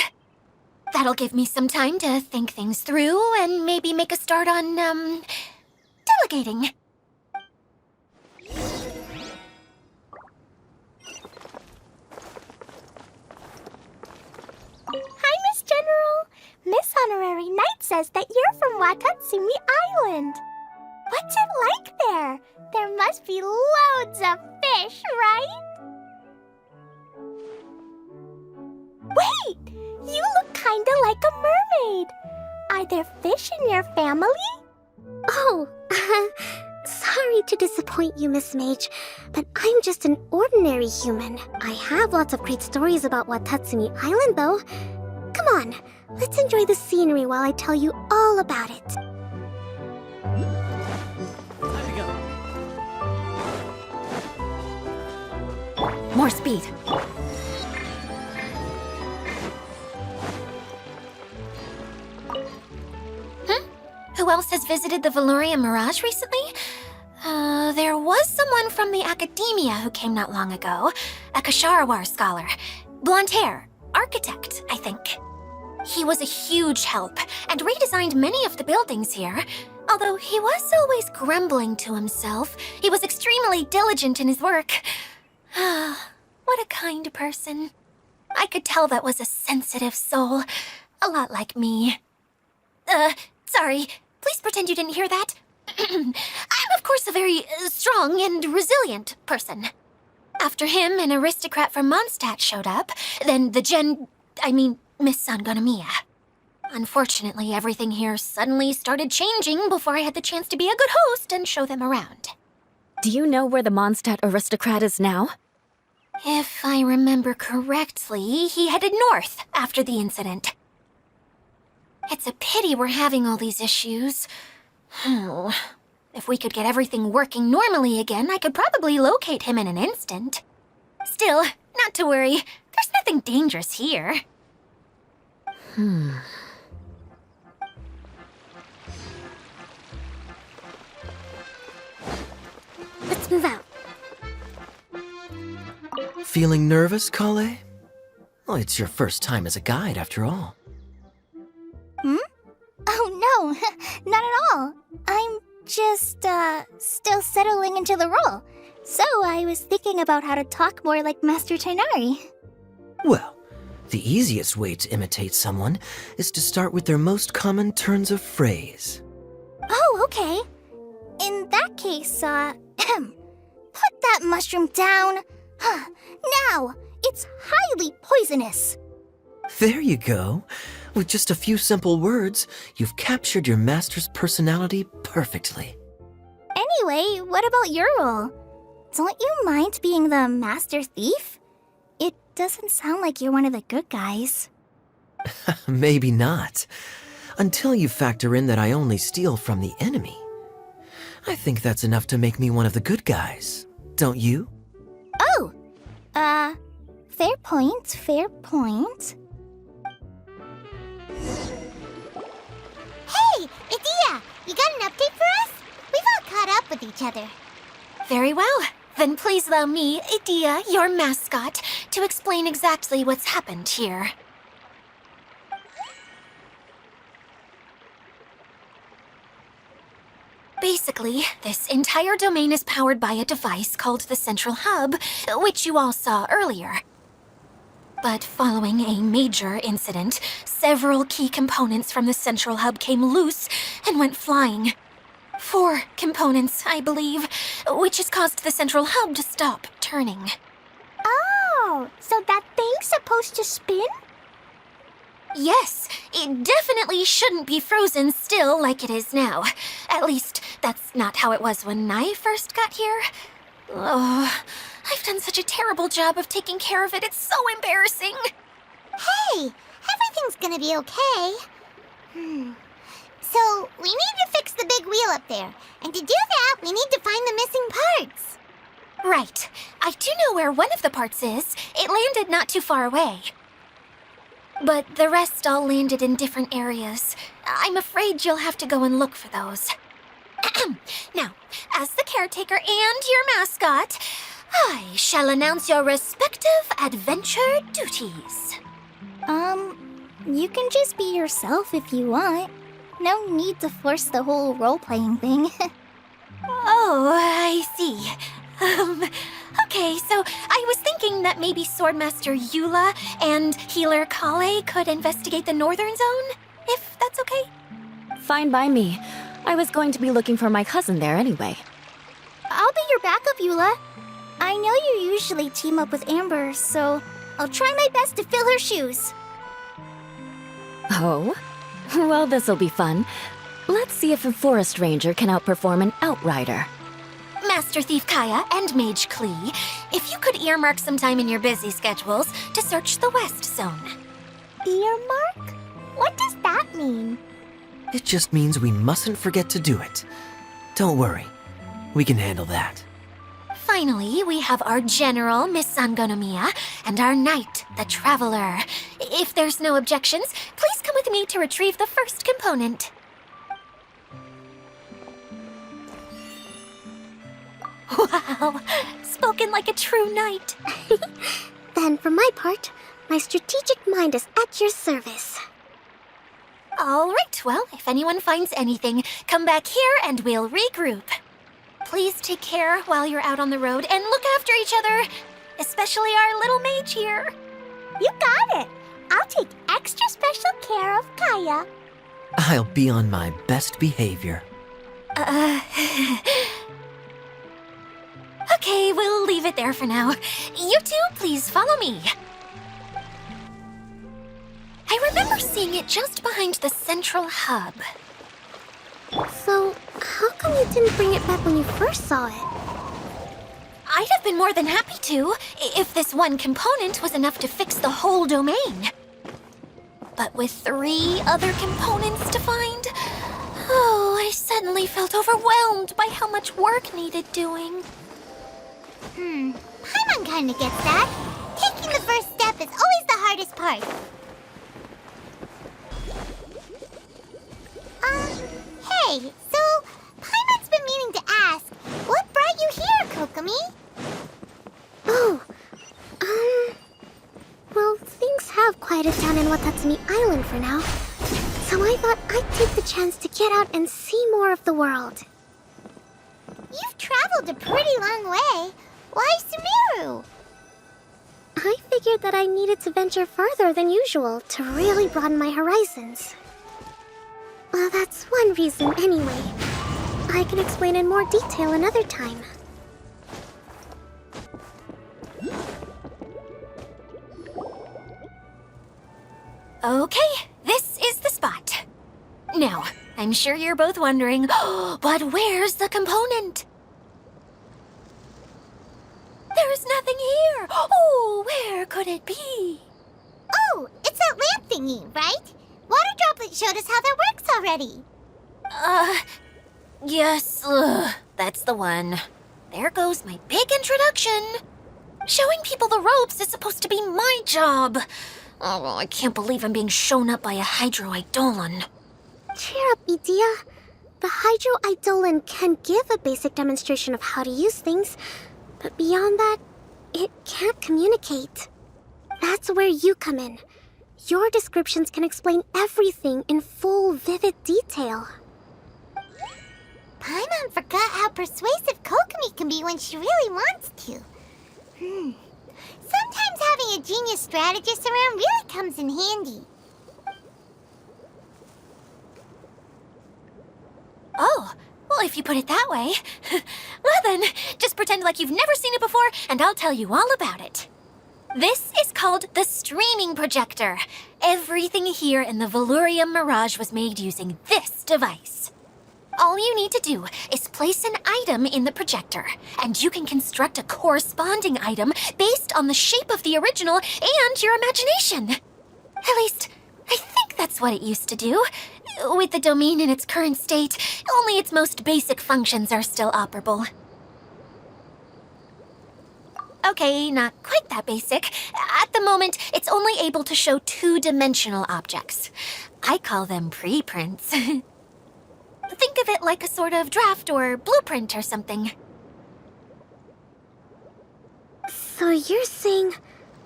That'll give me some time to think things through and maybe make a start on, delegating. Hi, Miss General. Miss Honorary Knight says that you're from Watatsumi Island. What's it like there? There must be loads of fish, right? Wait! You look kinda like a mermaid. Are there fish in your family? Oh, sorry to disappoint you, Miss Mage, but I'm just an ordinary human. I have lots of great stories about Watatsumi Island, though. Come on, let's enjoy the scenery while I tell you all about it. Time to go. More speed. Who else has visited the Veloria Mirage recently? There was someone from the academia who came not long ago. A Kasharawar scholar. Blonde hair. Architect, I think. He was a huge help and redesigned many of the buildings here. Although he was always grumbling to himself, he was extremely diligent in his work. What a kind person. I could tell that was a sensitive soul. A lot like me. Sorry. Please pretend you didn't hear that. I'm, of course, a very strong and resilient person. After him, an aristocrat from Mondstadt showed up, then Miss Sangonomiya. Unfortunately, everything here suddenly started changing before I had the chance to be a good host and show them around. Do you know where the Mondstadt aristocrat is now? If I remember correctly, he headed north after the incident. It's a pity we're having all these issues. If we could get everything working normally again, I could probably locate him in an instant. Still, not to worry. There's nothing dangerous here. Let's move out. Feeling nervous, Kale? Well, it's your first time as a guide, after all. Oh no, not at all. I'm just, still settling into the role. So I was thinking about how to talk more like Master Tighnari. Well, the easiest way to imitate someone is to start with their most common turns of phrase. Oh, okay. In that case, put that mushroom down. Now, it's highly poisonous. There you go. With just a few simple words, you've captured your master's personality perfectly. Anyway, what about your role? Don't you mind being the master thief? It doesn't sound like you're one of the good guys. Maybe not. Until you factor in that I only steal from the enemy. I think that's enough to make me one of the good guys, don't you? Oh! Fair point, fair point. Hey, Idia, you got an update for us? We've all caught up with each other. Very well. Then please allow me, Idia, your mascot, to explain exactly what's happened here. Basically, this entire domain is powered by a device called the Central Hub, which you all saw earlier. But following a major incident, several key components from the Central Hub came loose and went flying. 4 components, I believe, which has caused the Central Hub to stop turning. Oh, so that thing's supposed to spin? Yes, it definitely shouldn't be frozen still like it is now. At least, that's not how it was when I first got here. Oh, I've done such a terrible job of taking care of it, it's so embarrassing. Hey, everything's gonna be okay. So, we need to fix the big wheel up there. And to do that, we need to find the missing parts. Right. I do know where one of the parts is. It landed not too far away. But the rest all landed in different areas. I'm afraid you'll have to go and look for those. Now, as the caretaker and your mascot, I shall announce your respective adventure duties. You can just be yourself if you want. No need to force the whole role-playing thing. Oh, I see. Okay, so I was thinking that maybe Swordmaster Eula and Healer Kale could investigate the Northern Zone, if that's okay? Fine by me. I was going to be looking for my cousin there anyway. I'll be your backup, Eula. I know you usually team up with Amber, so I'll try my best to fill her shoes. Oh? Well, this'll be fun. Let's see if a forest ranger can outperform an outrider. Master Thief Kaya and Mage Klee, if you could earmark some time in your busy schedules to search the West Zone. Earmark? What does that mean? It just means we mustn't forget to do it. Don't worry. We can handle that. Finally, we have our General, Miss Sangonomiya, and our Knight, the Traveler. If there's no objections, please come with me to retrieve the first component. Wow, spoken like a true knight. Then, for my part, my strategic mind is at your service. All right, well, if anyone finds anything, come back here and we'll regroup. Please take care while you're out on the road and look after each other, especially our little mage here. You got it. I'll take extra special care of Kaya. I'll be on my best behavior. Okay, we'll leave it there for now. You two, please follow me. I remember seeing it just behind the Central Hub. So, how come you didn't bring it back when you first saw it? I'd have been more than happy to, if this one component was enough to fix the whole domain. But with 3 other components to find, I suddenly felt overwhelmed by how much work needed doing. Paimon kinda gets that. Taking the first step is always the hardest part. Hey, so Paimon's been meaning to ask, what brought you here, Kokomi? Oh, well, things have quieted down in Watatsumi Island for now. So I thought I'd take the chance to get out and see more of the world. You've traveled a pretty long way. Why Sumeru? I figured that I needed to venture further than usual to really broaden my horizons. Well, that's one reason anyway. I can explain in more detail another time. Okay, this is the spot. Now, I'm sure you're both wondering, but where's the component? There's nothing here. Oh, where could it be? Oh, it's that lamp thingy, right? Water Droplet showed us how that works already. Yes, that's the one. There goes my big introduction. Showing people the ropes is supposed to be my job. Oh, I can't believe I'm being shown up by a Hydro Eidolon. Cheer up, Edea. The Hydro Eidolon can give a basic demonstration of how to use things, but beyond that, it can't communicate. That's where you come in. Your descriptions can explain everything in full, vivid detail. Paimon persuasive Kokomi can be when she really wants to. Sometimes having a genius strategist around really comes in handy. Oh, well, if you put it that way. Well then, just pretend like you've never seen it before, and I'll tell you all about it. This is called the streaming projector. Everything here in the Valurium Mirage was made using this device. All you need to do is place an item in the projector, and you can construct a corresponding item based on the shape of the original and your imagination. At least, I think that's what it used to do. With the domain in its current state, only its most basic functions are still operable. Okay, not quite that basic. At the moment, it's only able to show two-dimensional objects. I call them preprints. Think of it like a sort of draft or blueprint or something. So you're saying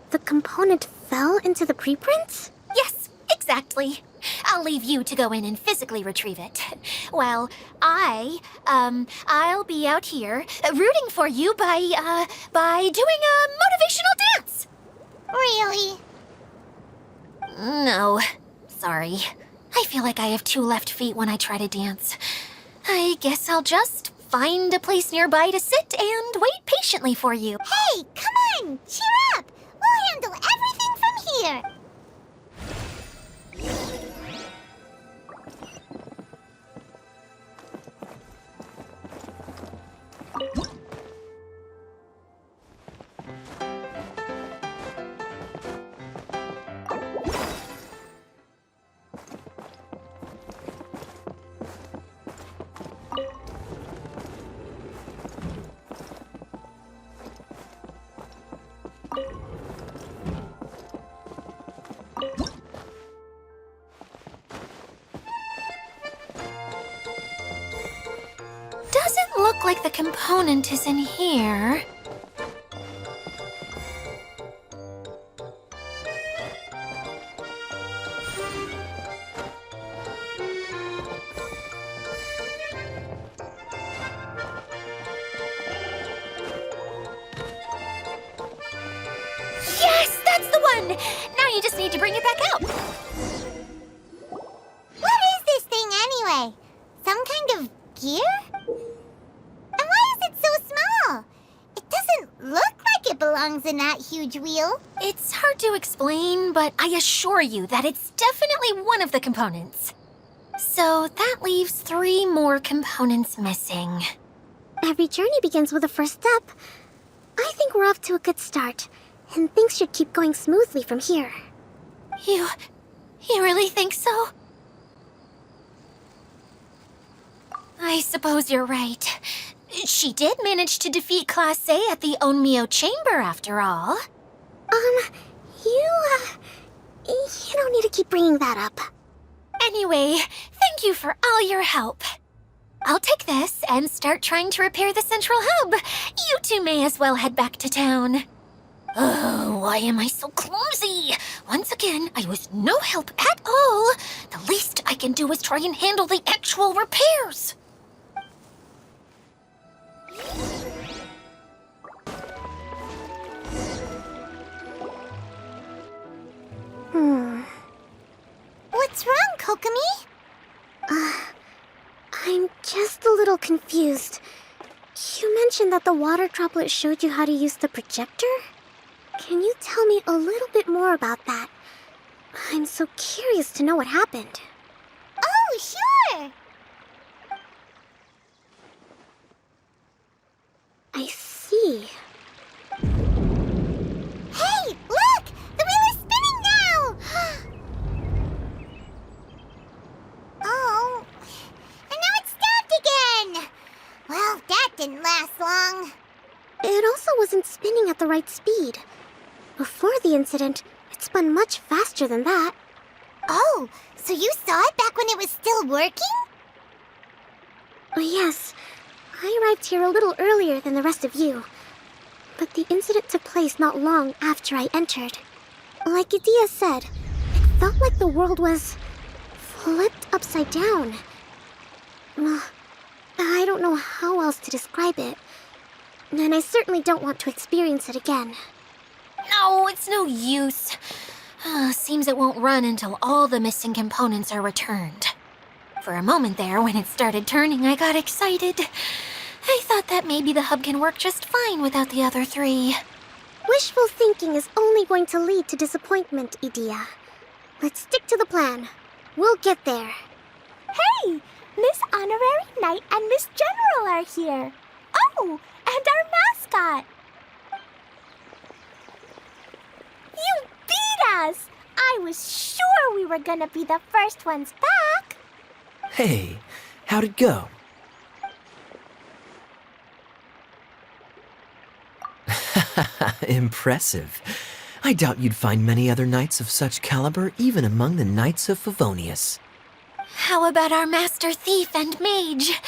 the component fell into the preprints? Yes, exactly. I'll leave you to go in and physically retrieve it. Well, I'll be out here rooting for you by doing a motivational dance. Really? No, sorry. I feel like I have two left feet when I try to dance. I guess I'll just find a place nearby to sit and wait patiently for you. Hey, come on! Cheer up! We'll handle everything from here! Doesn't look like the component is in here. Yes, that's the one! Now you just need to bring it back out. What is this thing anyway? Some kind of gear? And why is it so small? It doesn't look like it belongs in that huge wheel. It's hard to explain, but I assure you that it's definitely one of the components. So that leaves 3 more components missing. Every journey begins with a first step. I think we're off to a good start, and things should keep going smoothly from here. You really think so? I suppose you're right. She did manage to defeat Class A at the Onmyo Chamber, after all. You don't need to keep bringing that up. Anyway, thank you for all your help. I'll take this and start trying to repair the central hub. You two may as well head back to town. Oh, why am I so clumsy? Once again, I was no help at all. The least I can do is try and handle the actual repairs. What's wrong, Kokomi? I'm just a little confused. You mentioned that the water droplet showed you how to use the projector? Can you tell me a little bit more about that? I'm so curious to know what happened. Oh, sure! I see. Hey, look! The wheel is spinning now! Oh, and now it's stopped again! Well, that didn't last long. It also wasn't spinning at the right speed. Before the incident, it spun much faster than that. Oh, so you saw it back when it was still working? Oh, yes. I arrived here a little earlier than the rest of you. But the incident took place not long after I entered. Like Idia said, it felt like the world was flipped upside down. I don't know how else to describe it. And I certainly don't want to experience it again. No, it's no use. Seems it won't run until all the missing components are returned. For a moment there, when it started turning, I got excited. I thought that maybe the hub can work just fine without the other three. Wishful thinking is only going to lead to disappointment, Edea. Let's stick to the plan. We'll get there. Hey! Miss Honorary Knight and Miss General are here. Oh, and our mascot. You beat us! I was sure we were gonna be the first ones back. Hey, how'd it go? Impressive. I doubt you'd find many other knights of such caliber even among the Knights of Favonius. How about our master thief and mage?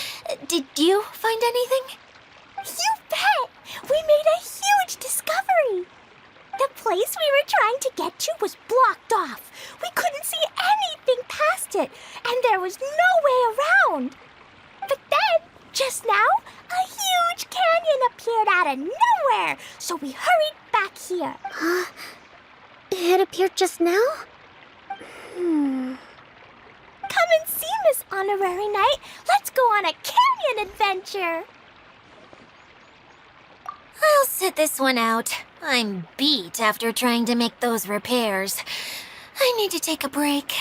Did you find anything? You bet! We made a huge discovery. The place we were trying to get to was blocked off. We couldn't see anything past it, and there was no way around. But then, just now, a huge canyon appeared out of nowhere, so we hurried back here. It appeared just now? Come and see, Miss Honorary Knight. Let's go on a canyon adventure. I'll sit this one out. I'm beat after trying to make those repairs. I need to take a break.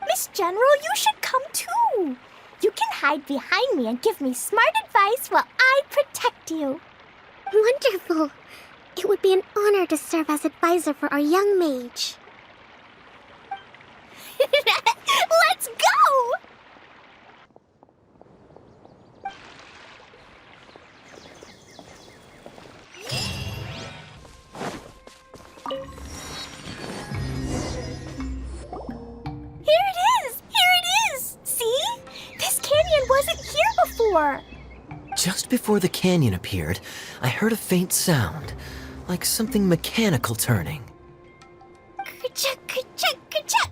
Miss General, you should come too. You can hide behind me and give me smart advice while I protect you. Wonderful. It would be an honor to serve as advisor for our young mage. Let's go! Here it is! Here it is! See? This canyon wasn't here before. Just before the canyon appeared, I heard a faint sound, like something mechanical turning. Ka-chuck, ka-chuck, ka-chuck.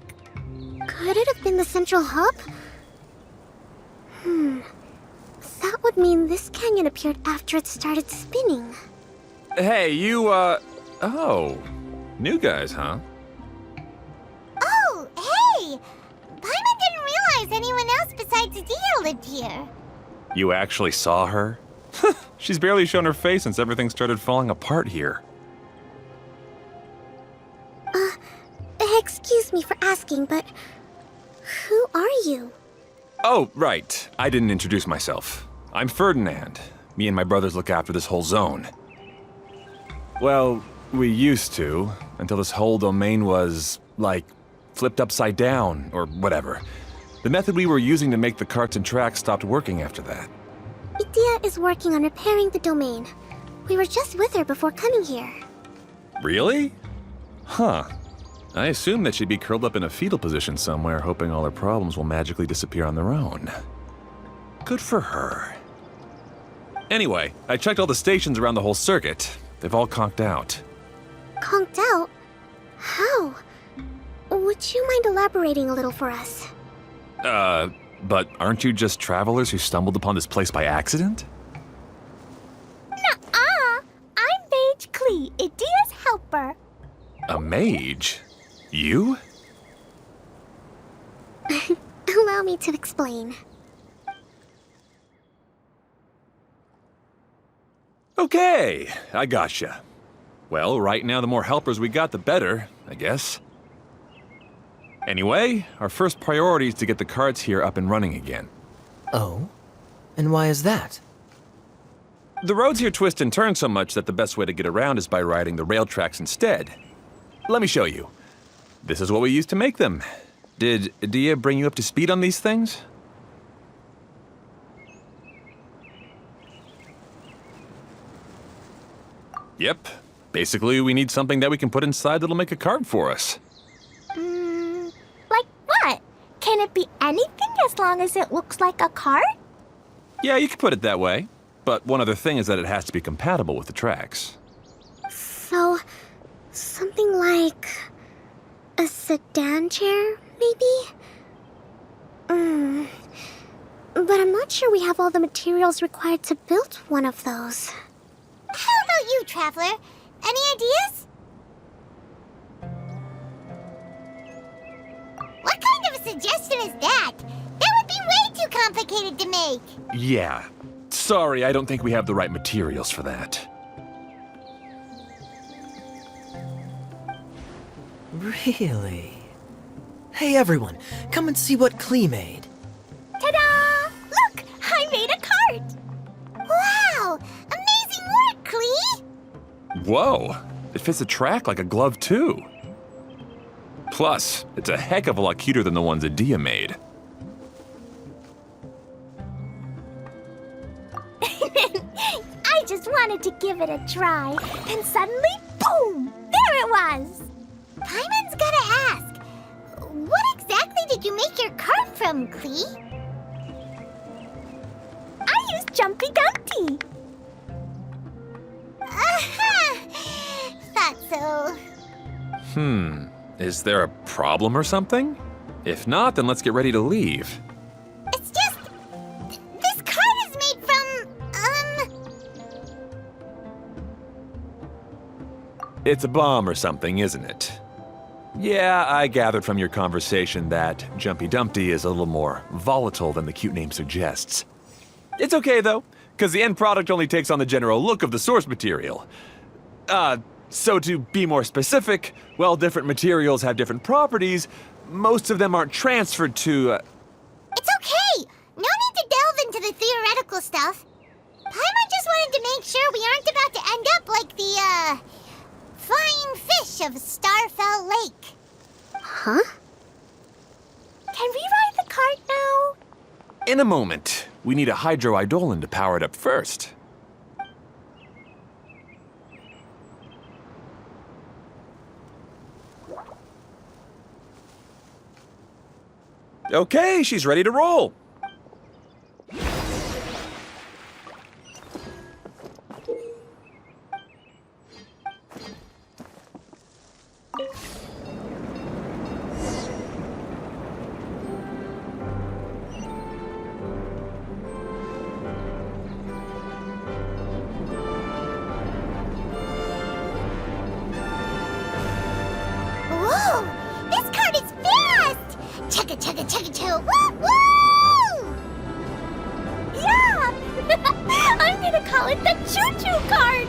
Could it have been the central hub? That would mean this canyon appeared after it started spinning. Hey, you, oh. New guys, huh? Oh, hey! Paimon didn't realize anyone else besides Edea lived here. You actually saw her? She's barely shown her face since everything started falling apart here. Excuse me for asking, but who are you? Oh, right. I didn't introduce myself. I'm Ferdinand. Me and my brothers look after this whole zone. Well, we used to, until this whole domain was, like, flipped upside down, or whatever. The method we were using to make the carts and tracks stopped working after that. Edea is working on repairing the domain. We were just with her before coming here. Really? Huh. I assume that she'd be curled up in a fetal position somewhere, hoping all her problems will magically disappear on their own. Good for her. Anyway, I checked all the stations around the whole circuit. They've all conked out. Conked out? How? Would you mind elaborating a little for us? But aren't you just travelers who stumbled upon this place by accident? Nuh-uh. I'm Mage Klee, Edea's helper. A mage? You? Allow me to explain. Okay, I gotcha. Well, right now the more helpers we got, the better, I guess. Anyway, our first priority is to get the carts here up and running again. Oh? And why is that? The roads here twist and turn so much that the best way to get around is by riding the rail tracks instead. Let me show you. This is what we used to make them. Did Edea bring you up to speed on these things? Yep. Basically, we need something that we can put inside that'll make a cart for us. Like what? Can it be anything as long as it looks like a cart? Yeah, you could put it that way. But one other thing is that it has to be compatible with the tracks. So, something like a sedan chair, maybe? But I'm not sure we have all the materials required to build one of those. How about you, Traveler? Any ideas? What kind of a suggestion is that? That would be way too complicated to make. Yeah. Sorry, I don't think we have the right materials for that. Really? Hey everyone, come and see what Klee made. Ta-da! Look, I made a cart. Wow! Amazing work, Klee! Whoa! It fits the track like a glove, too. Plus, it's a heck of a lot cuter than the ones Adia made. I just wanted to give it a try, and suddenly, boom! There it was! Paimon's gotta ask, what exactly did you make your cart from, Klee? I used Jumpy Dumpty. Aha! Thought so. Is there a problem or something? If not, then let's get ready to leave. It's just... this cart is made from, It's a bomb or something, isn't it? Yeah, I gathered from your conversation that Jumpy Dumpty is a little more volatile than the cute name suggests. It's okay, though, because the end product only takes on the general look of the source material. So to be more specific, while different materials have different properties, most of them aren't transferred to, It's okay! No need to delve into the theoretical stuff. Paimon just wanted to make sure we aren't about to end up like the, flying fish of Starfell Lake. Huh? Can we ride the cart now? In a moment. We need a hydroidolin to power it up first. Okay, she's ready to roll. Whoa! This cart is fast! Chugga chugga chugga chugga woo woo! Yeah! I'm gonna call it the choo-choo cart!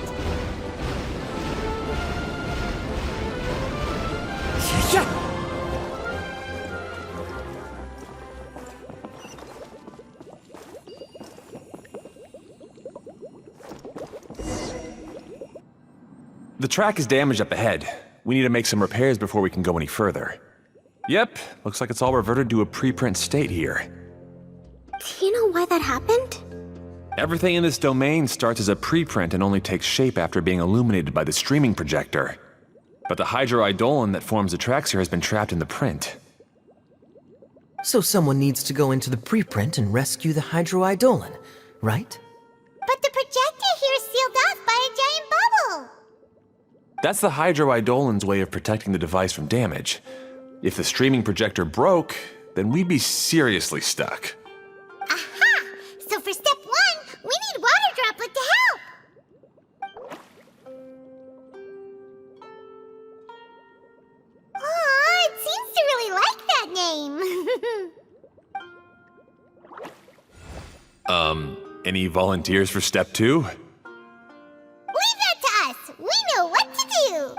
The track is damaged up ahead. We need to make some repairs before we can go any further. Yep, looks like it's all reverted to a preprint state here. Do you know why that happened? Everything in this domain starts as a preprint and only takes shape after being illuminated by the streaming projector. But the hydroidolin that forms the tracks here has been trapped in the print. So someone needs to go into the preprint and rescue the hydroidolin, right? But the projector here is sealed off by a giant bubble! That's the hydroidolin's way of protecting the device from damage. If the streaming projector broke, then we'd be seriously stuck. Aha! So for step one, we need water droplet to help! Aw, it seems to really like that name. Any volunteers for step two? Leave that to us! We know what to do!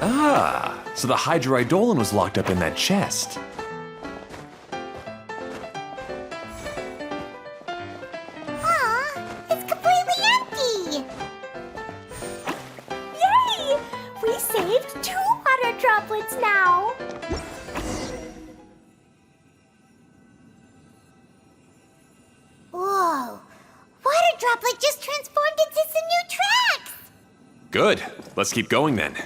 Ah, so the hydroidolin was locked up in that chest. Aw, it's completely empty! Yay! We saved 2 water droplets now! Whoa, just transformed into some new tracks! Good. Let's keep going then.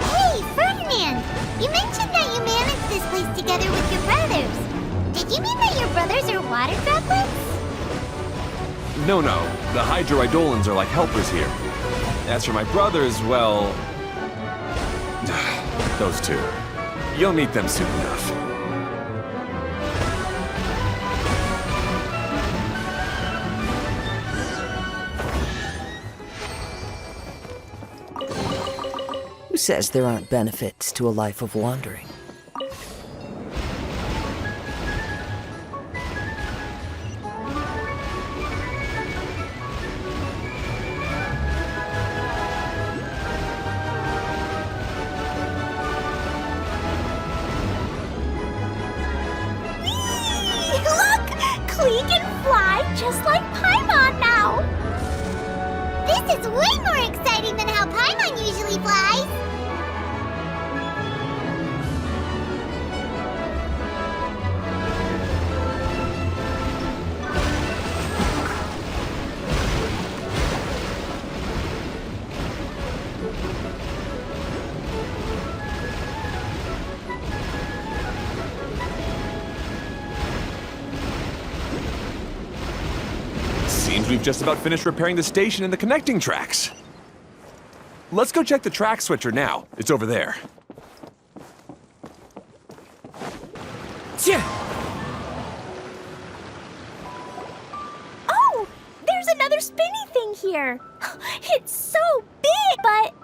Hey, Ferdinand! You mentioned that you managed this place together with your brothers. Did you mean that your brothers are water droplets? No, the hydroidolans are like helpers here. As for my brothers, well... those two. You'll meet them soon enough. Who says there aren't benefits to a life of wandering? Look! Klee can fly just like Paimon now! This is way more exciting than how Paimon usually flies! Seems we've just about finished repairing the station and the connecting tracks. Let's go check the track switcher now. It's over there. Oh! There's another spinny thing here! It's so big, but,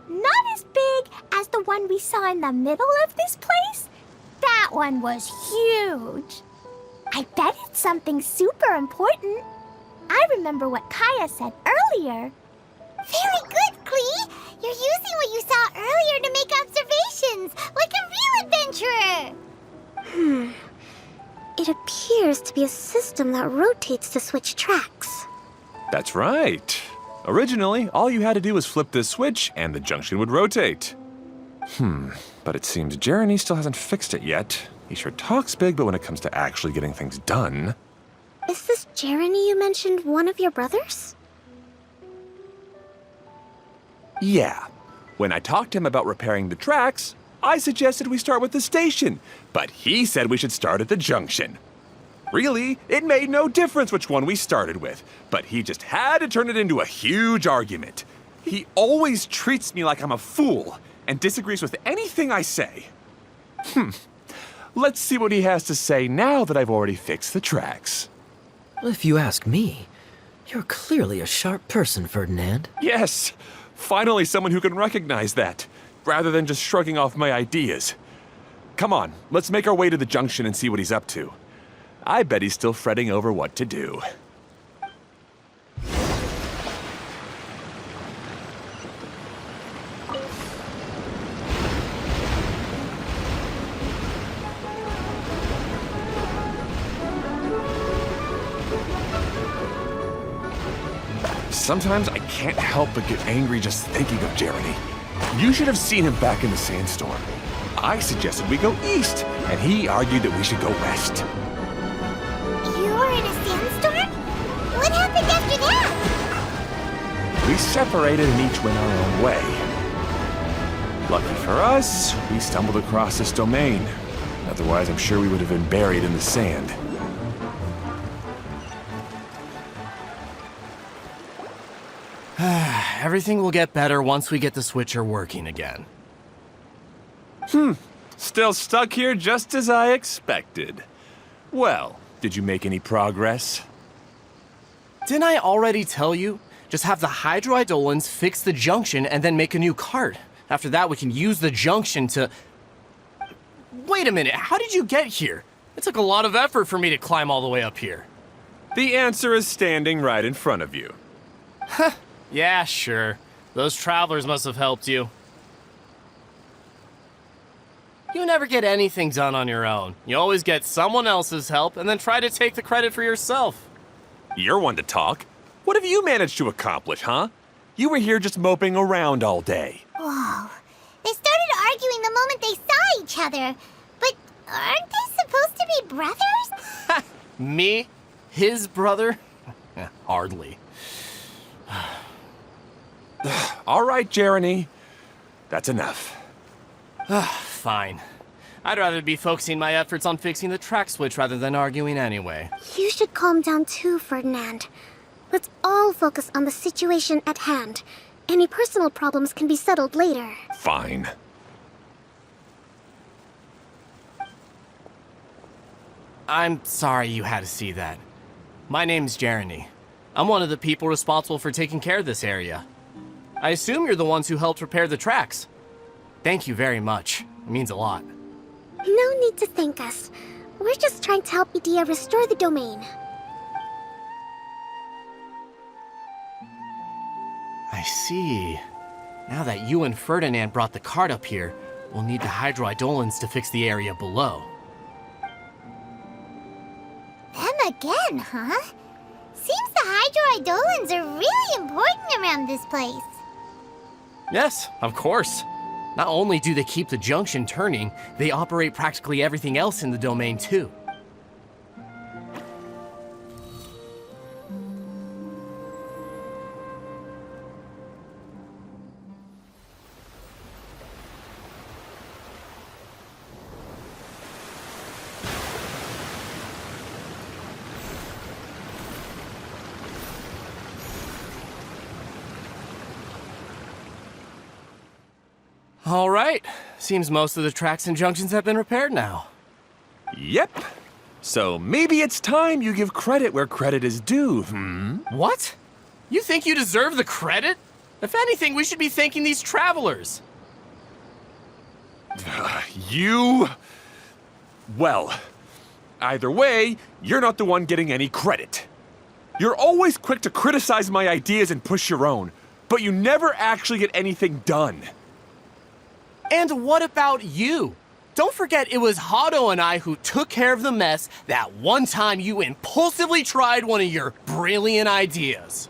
not as big as the one we saw in the middle of this place. That one was huge. I bet it's something super important. I remember what Kaya said earlier. Very good, Klee! You're using what you saw earlier to make observations, like a real adventurer! It appears to be a system that rotates to switch tracks. That's right. Originally, all you had to do was flip this switch and the junction would rotate. But it seems Jeremy still hasn't fixed it yet. He sure talks big, but when it comes to actually getting things done... Is this Jeremy you mentioned one of your brothers? Yeah. When I talked to him about repairing the tracks, I suggested we start with the station, but he said we should start at the junction. Really, it made no difference which one we started with, but he just had to turn it into a huge argument. He always treats me like I'm a fool and disagrees with anything I say. Let's see what he has to say now that I've already fixed the tracks. If you ask me, you're clearly a sharp person, Ferdinand. Yes, finally someone who can recognize that, rather than just shrugging off my ideas. Come on, let's make our way to the junction and see what he's up to. I bet he's still fretting over what to do. Sometimes I can't help but get angry just thinking of Jeremy. You should have seen him back in the sandstorm. I suggested we go east, and he argued that we should go west. You were in a sandstorm? What happened after that? We separated and each went our own way. Lucky for us, we stumbled across this domain. Otherwise, I'm sure we would have been buried in the sand. Everything will get better once we get the switcher working again. Still stuck here just as I expected. Well, Did you make any progress? Didn't I already tell you? Just have the hydroidolins fix the junction and then make a new cart. After that, we can use the junction to... Wait a minute, how did you get here? It took a lot of effort for me to climb all the way up here. The answer is standing right in front of you. Yeah, sure. Those travelers must have helped you. You never get anything done on your own. You always get someone else's help and then try to take the credit for yourself. You're one to talk. What have you managed to accomplish, huh? You were here just moping around all day. Whoa. They started arguing the moment they saw each other. But aren't they supposed to be brothers? Me? His brother? Hardly. All right, Jeremy. That's enough. Fine. I'd rather be focusing my efforts on fixing the track switch rather than arguing anyway. You should calm down too, Ferdinand. Let's all focus on the situation at hand. Any personal problems can be settled later. Fine. I'm sorry you had to see that. My name's Jeremy. I'm one of the people responsible for taking care of this area. I assume you're the ones who helped repair the tracks. Thank you very much. It means a lot. No need to thank us. We're just trying to help Edea restore the domain. I see. Now that you and Ferdinand brought the cart up here, we'll need the hydroidolins to fix the area below. Them again, huh? Seems the hydroidolins are really important around this place. Yes, of course. Not only do they keep the junction turning, they operate practically everything else in the domain too. All right. Seems most of the tracks and junctions have been repaired now. Yep. So maybe it's time you give credit where credit is due, What? You think you deserve the credit? If anything, we should be thanking these travelers. You... Well, either way, you're not the one getting any credit. You're always quick to criticize my ideas and push your own, but you never actually get anything done. And what about you? Don't forget it was Hado and I who took care of the mess that one time you impulsively tried one of your brilliant ideas.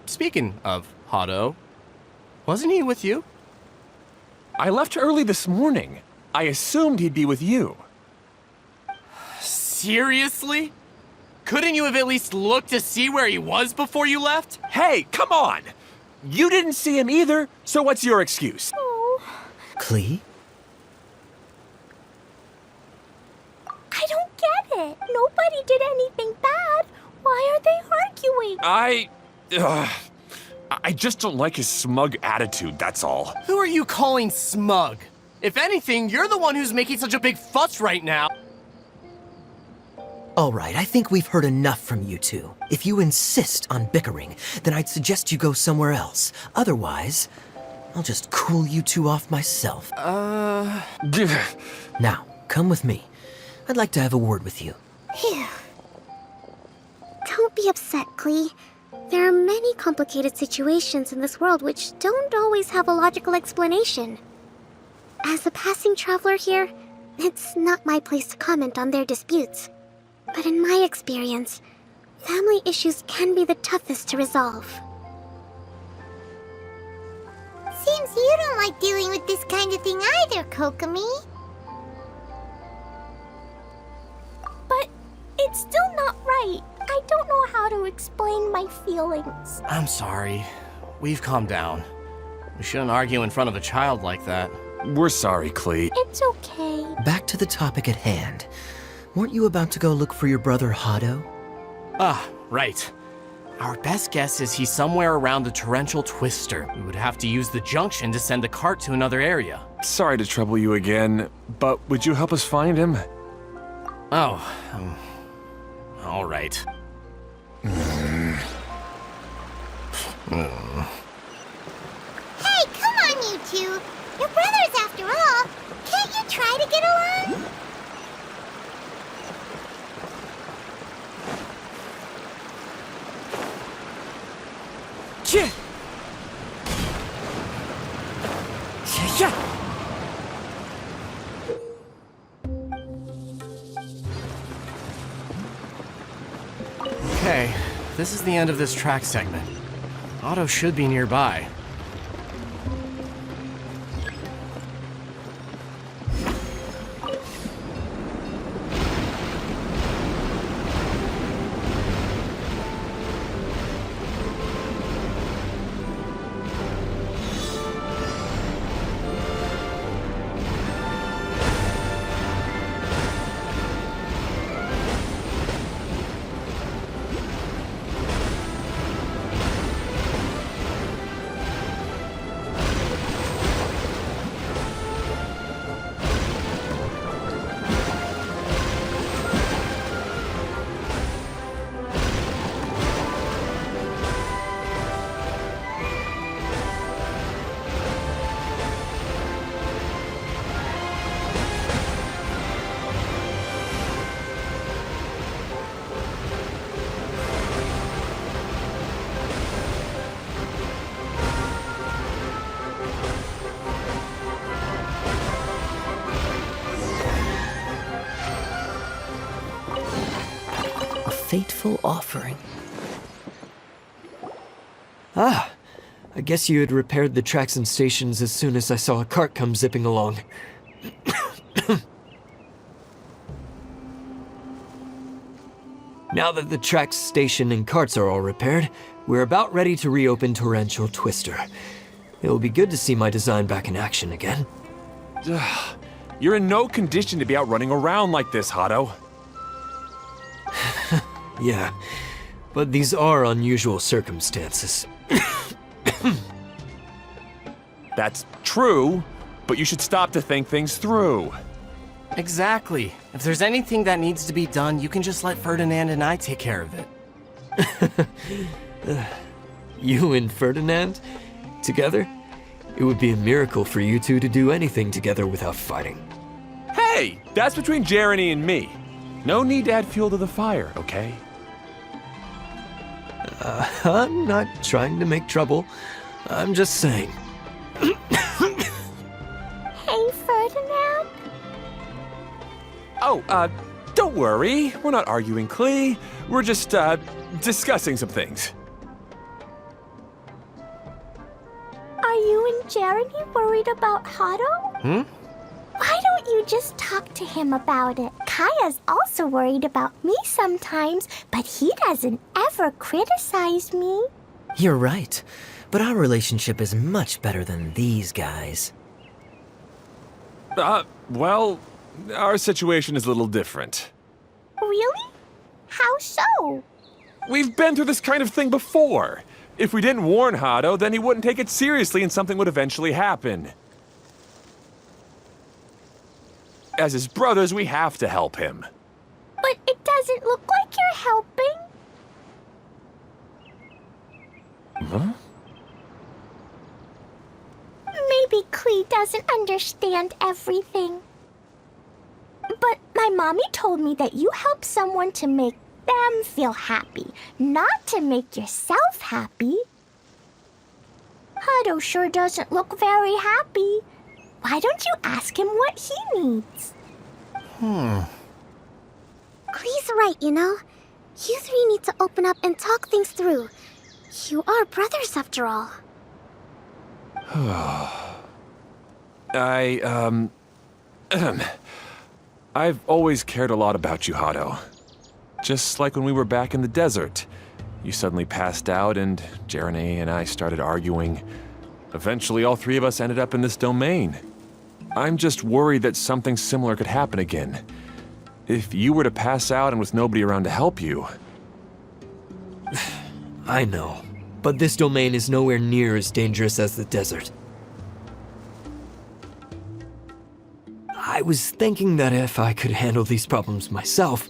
Speaking of Hado, wasn't he with you? I left early this morning. I assumed he'd be with you. Seriously? Couldn't you have at least looked to see where he was before you left? Hey, come on! You didn't see him either, so what's your excuse? Klee? I don't get it. Nobody did anything bad. Why are they arguing? I just don't like his smug attitude, that's all. Who are you calling smug? If anything, you're the one who's making such a big fuss right now. All right, I think we've heard enough from you two. If you insist on bickering, then I'd suggest you go somewhere else. Otherwise, I'll just cool you two off myself. Now, come with me. I'd like to have a word with you. Phew. Don't be upset, Klee. There are many complicated situations in this world which don't always have a logical explanation. As a passing traveler here, it's not my place to comment on their disputes. But in my experience, family issues can be the toughest to resolve. Seems you don't like dealing with this kind of thing either, Kokomi. But it's still not right. I don't know how to explain my feelings. I'm sorry. We've calmed down. We shouldn't argue in front of a child like that. We're sorry, Klee. It's okay. Back to the topic at hand. Weren't you about to go look for your brother Hado? Ah, right. Our best guess is he's somewhere around the torrential twister. We would have to use the junction to send the cart to another area. Sorry to trouble you again, but would you help us find him? Oh, all right. Hey, come on, you two. You're brothers after all. Can't you try to get along? Okay, this is the end of this track segment. Otto should be nearby. Fateful offering. Ah, I guess you had repaired the tracks and stations as soon as I saw a cart come zipping along. Now that the tracks, station, and carts are all repaired, we're about ready to reopen Torrential Twister. It'll be good to see my design back in action again. You're in no condition to be out running around like this, Hado. Yeah, but these are unusual circumstances. That's true, but you should stop to think things through. Exactly. If there's anything that needs to be done, you can just let Ferdinand and I take care of it. You and Ferdinand? Together? It would be a miracle for you two to do anything together without fighting. Hey, that's between Jeremy and me. No need to add fuel to the fire, okay? I'm not trying to make trouble. I'm just saying. Hey, Ferdinand? Oh, don't worry. We're not arguing, Klee. We're just, discussing some things. Are you and Jeremy worried about Hado? Why don't you just talk to him about it? Kaya's also worried about me sometimes, but he doesn't ever criticize me. You're right, but our relationship is much better than these guys. Well, our situation is a little different. Really? How so? We've been through this kind of thing before. If we didn't warn Hado, then he wouldn't take it seriously and something would eventually happen. As his brothers, we have to help him. But it doesn't look like you're helping. Huh? Maybe Klee doesn't understand everything. But my mommy told me that you help someone to make them feel happy, not to make yourself happy. Hado sure doesn't look very happy. Why don't you ask him what he needs? Klee's right, you know. You three need to open up and talk things through. You are brothers after all. I've always cared a lot about you, Hado. Just like when we were back in the desert. You suddenly passed out and Jeremy and I started arguing. Eventually, all three of us ended up in this domain. I'm just worried that something similar could happen again. If you were to pass out and with nobody around to help you. I know, but this domain is nowhere near as dangerous as the desert. I was thinking that if I could handle these problems myself,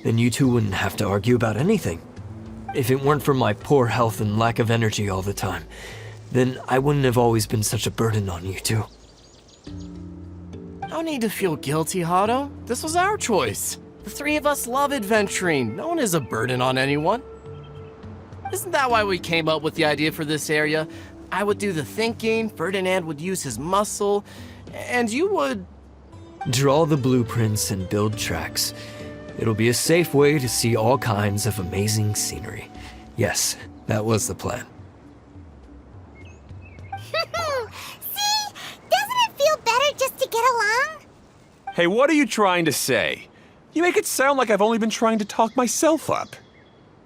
then you two wouldn't have to argue about anything. If it weren't for my poor health and lack of energy all the time, then I wouldn't have always been such a burden on you two. No need to feel guilty, Hado. This was our choice. The three of us love adventuring. No one is a burden on anyone. Isn't that why we came up with the idea for this area? I would do the thinking, Ferdinand would use his muscle, and you would... Draw the blueprints and build tracks. It'll be a safe way to see all kinds of amazing scenery. Yes, that was the plan. See? Doesn't it feel better just to get along? Hey, what are you trying to say? You make it sound like I've only been trying to talk myself up.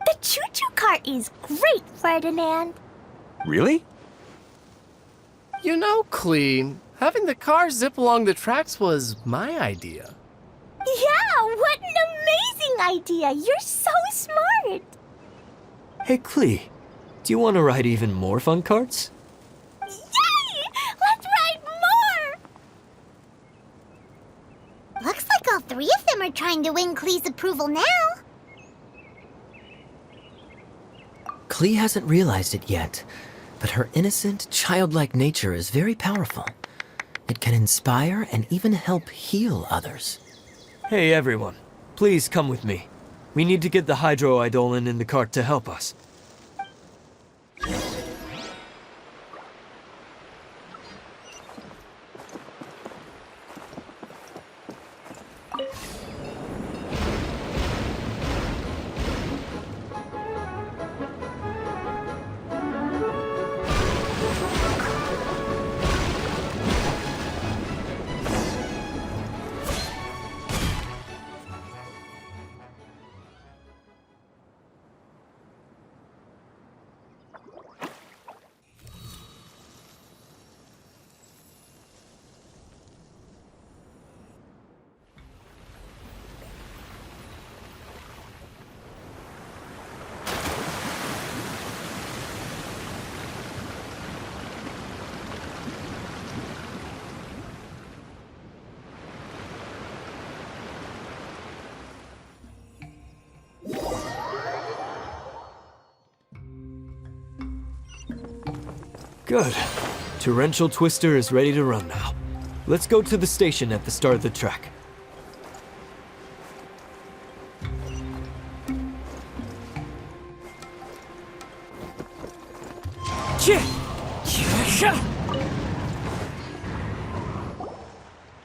The choo-choo cart is great, Ferdinand. Really? You know, Clee, having the car zip along the tracks was my idea. Yeah, what an amazing idea. You're so smart. Hey, Klee, do you want to ride even more fun carts? Yay! Let's ride more! Looks like all three of them are trying to win Klee's approval now. Klee hasn't realized it yet, but her innocent, childlike nature is very powerful. It can inspire and even help heal others. Hey everyone, please come with me. We need to get the hydroidolin in the cart to help us. Good. Torrential Twister is ready to run now. Let's go to the station at the start of the track.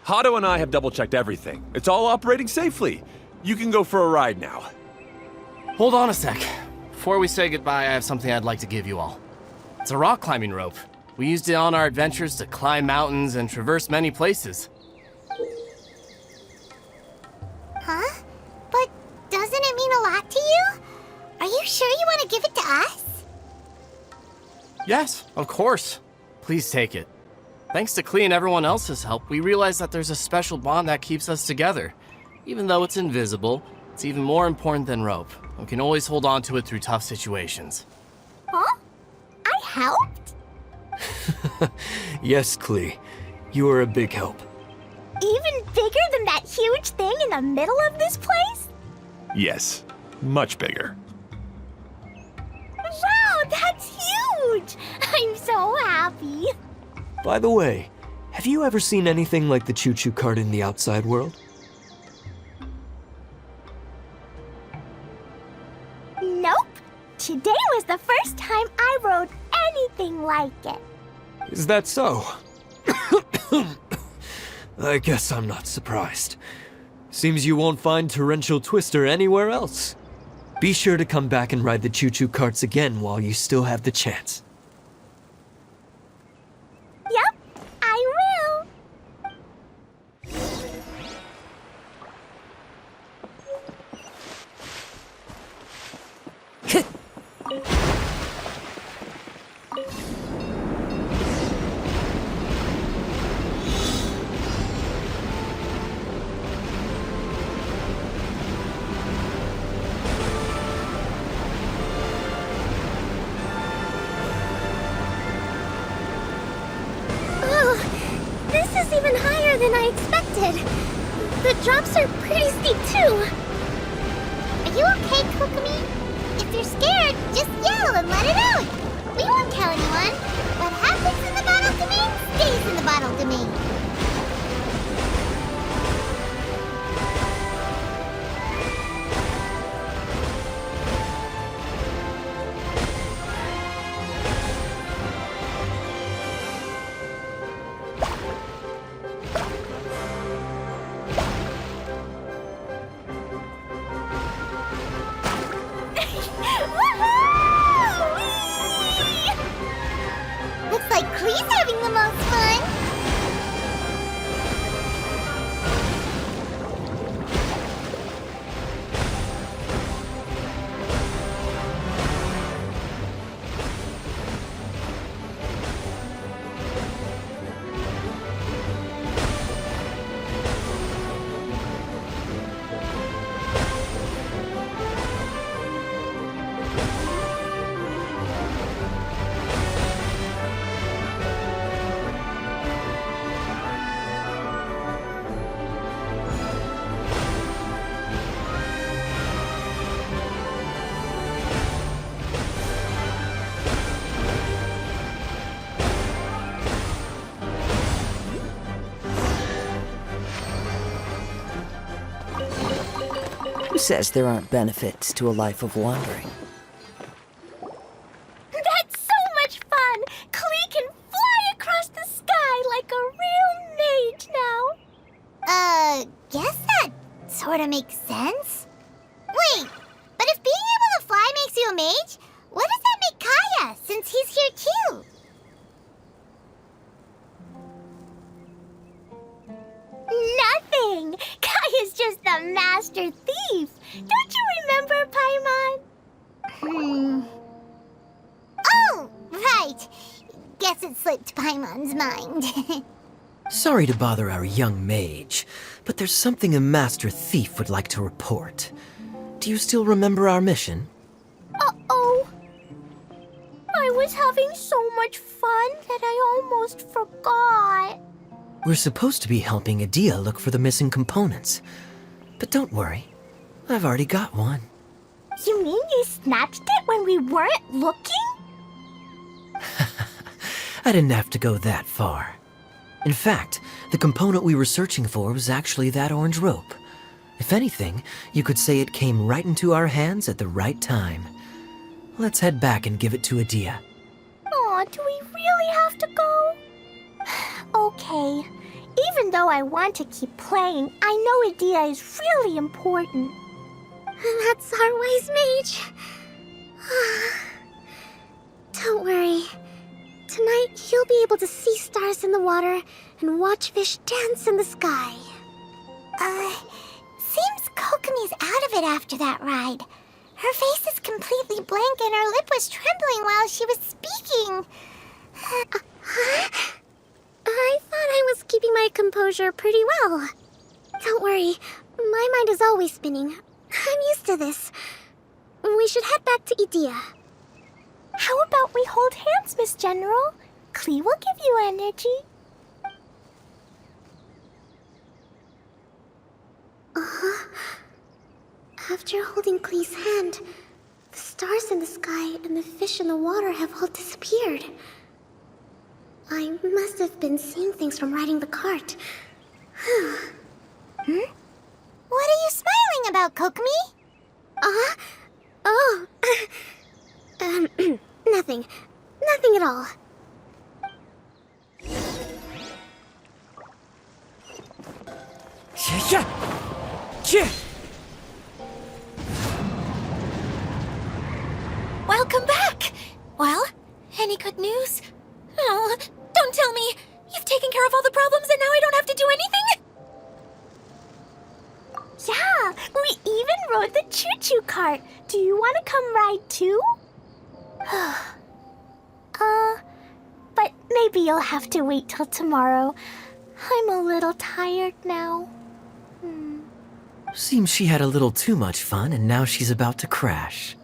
Hado and I have double-checked everything. It's all operating safely. You can go for a ride now. Hold on a sec. Before we say goodbye, I have something I'd like to give you all. It's a rock climbing rope. We used it on our adventures to climb mountains and traverse many places. Huh? But doesn't it mean a lot to you? Are you sure you want to give it to us? Yes, of course. Please take it. Thanks to Klee and everyone else's help, we realized that there's a special bond that keeps us together. Even though it's invisible, it's even more important than rope. We can always hold on to it through tough situations. Huh? I helped? Yes, Klee. You are a big help. Even bigger than that huge thing in the middle of this place? Yes, much bigger. Wow, that's huge! I'm so happy. By the way, have you ever seen anything like the choo-choo cart in the outside world? Nope. Today was the first time I rode anything like it. Is that so? I guess I'm not surprised. Seems you won't find Torrential Twister anywhere else. Be sure to come back and ride the choo-choo carts again while you still have the chance. Yep, I will. Oh, this is even higher than I expected. expected. The drops are pretty steep, too. Are you okay, Kokomi? If you're scared, just yell and let it out. We won't tell anyone. What happens in the bottle domain stays in the bottle domain. Looks like Klee's having the most fun. Who says there aren't benefits to a life of wandering? That's so much fun! Klee can fly across the sky like a real mage now. Guess that sort of makes sense. Wait, but if being able to fly makes you a mage, what does that make Kaya, since he's here too? Nothing! Kaya's just a master thief! Don't you remember, Paimon? Oh, right. Guess it slipped Paimon's mind. Sorry to bother our young mage, but there's something a master thief would like to report. Do you still remember our mission? Uh-oh. I was having so much fun that I almost forgot. We're supposed to be helping Adia look for the missing components. But don't worry, I've already got one. You mean you snatched it when we weren't looking? I didn't have to go that far. In fact, the component we were searching for was actually that orange rope. If anything, you could say it came right into our hands at the right time. Let's head back and give it to Adia. Aw, do we really have to go? Okay. Even though I want to keep playing, I know Adia is really important. That's our wise mage. Don't worry. Tonight, you'll be able to see stars in the water and watch fish dance in the sky. Seems Kokomi's out of it after that ride. Her face is completely blank and her lip was trembling while she was speaking. I thought I was keeping my composure pretty well. Don't worry, my mind is always spinning. I'm used to this. We should head back to Adia. How about we hold hands, Miss General? Klee will give you energy. After holding Klee's hand, the stars in the sky and the fish in the water have all disappeared. I must have been seeing things from riding the cart. What are you smiling about, Kokomi? Oh. Nothing. Nothing at all. Welcome back! Well, any good news? Oh, don't tell me! You've taken care of all the problems and now I don't have to do anything? Yeah, we even rode the choo-choo cart. Do you want to come ride too? But maybe you'll have to wait till tomorrow. I'm a little tired now. Seems she had a little too much fun and now she's about to crash.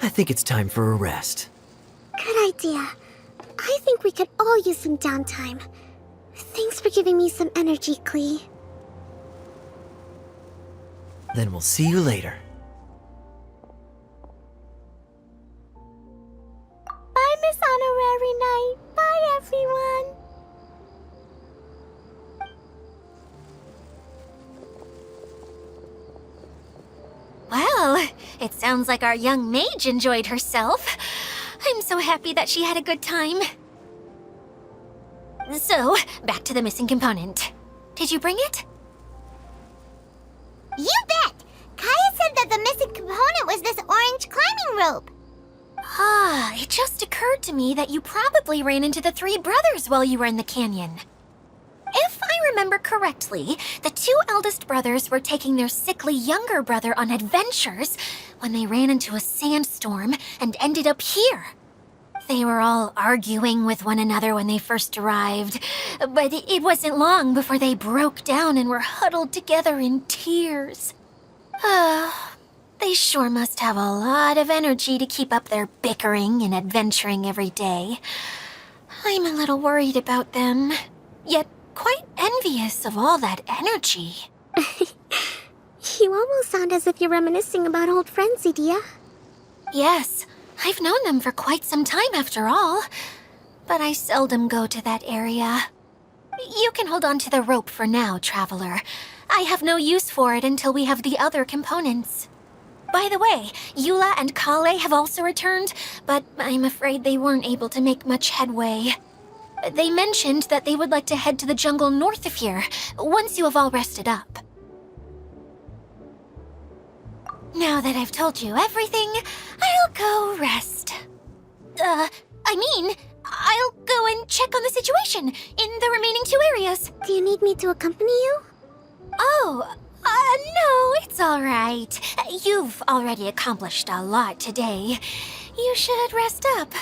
I think it's time for a rest. Good idea. I think we could all use some downtime. Thanks for giving me some energy, Klee. Then we'll see you later. Bye, Miss Honorary Knight. Bye, everyone. Well, it sounds like our young mage enjoyed herself. I'm so happy that she had a good time. So, back to the missing component. Did you bring it? You bet! Kaya said that the missing component was this orange climbing rope. Ah, it just occurred to me that you probably ran into the three brothers while you were in the canyon. If I remember correctly, the two eldest brothers were taking their sickly younger brother on adventures when they ran into a sandstorm and ended up here. They were all arguing with one another when they first arrived, but it wasn't long before they broke down and were huddled together in tears. They sure must have a lot of energy to keep up their bickering and adventuring every day. I'm a little worried about them, yet quite envious of all that energy. You almost sound as if you're reminiscing about old friends, Idia. Yes, I've known them for quite some time after all, but I seldom go to that area. You can hold on to the rope for now, Traveler. I have no use for it until we have the other components. By the way, Eula and Kale have also returned, but I'm afraid they weren't able to make much headway. They mentioned that they would like to head to the jungle north of here, once you have all rested up. Now that I've told you everything, I'll go rest. I'll go and check on the situation in the remaining two areas. Do you need me to accompany you? Oh, no, it's all right. You've already accomplished a lot today. You should rest up.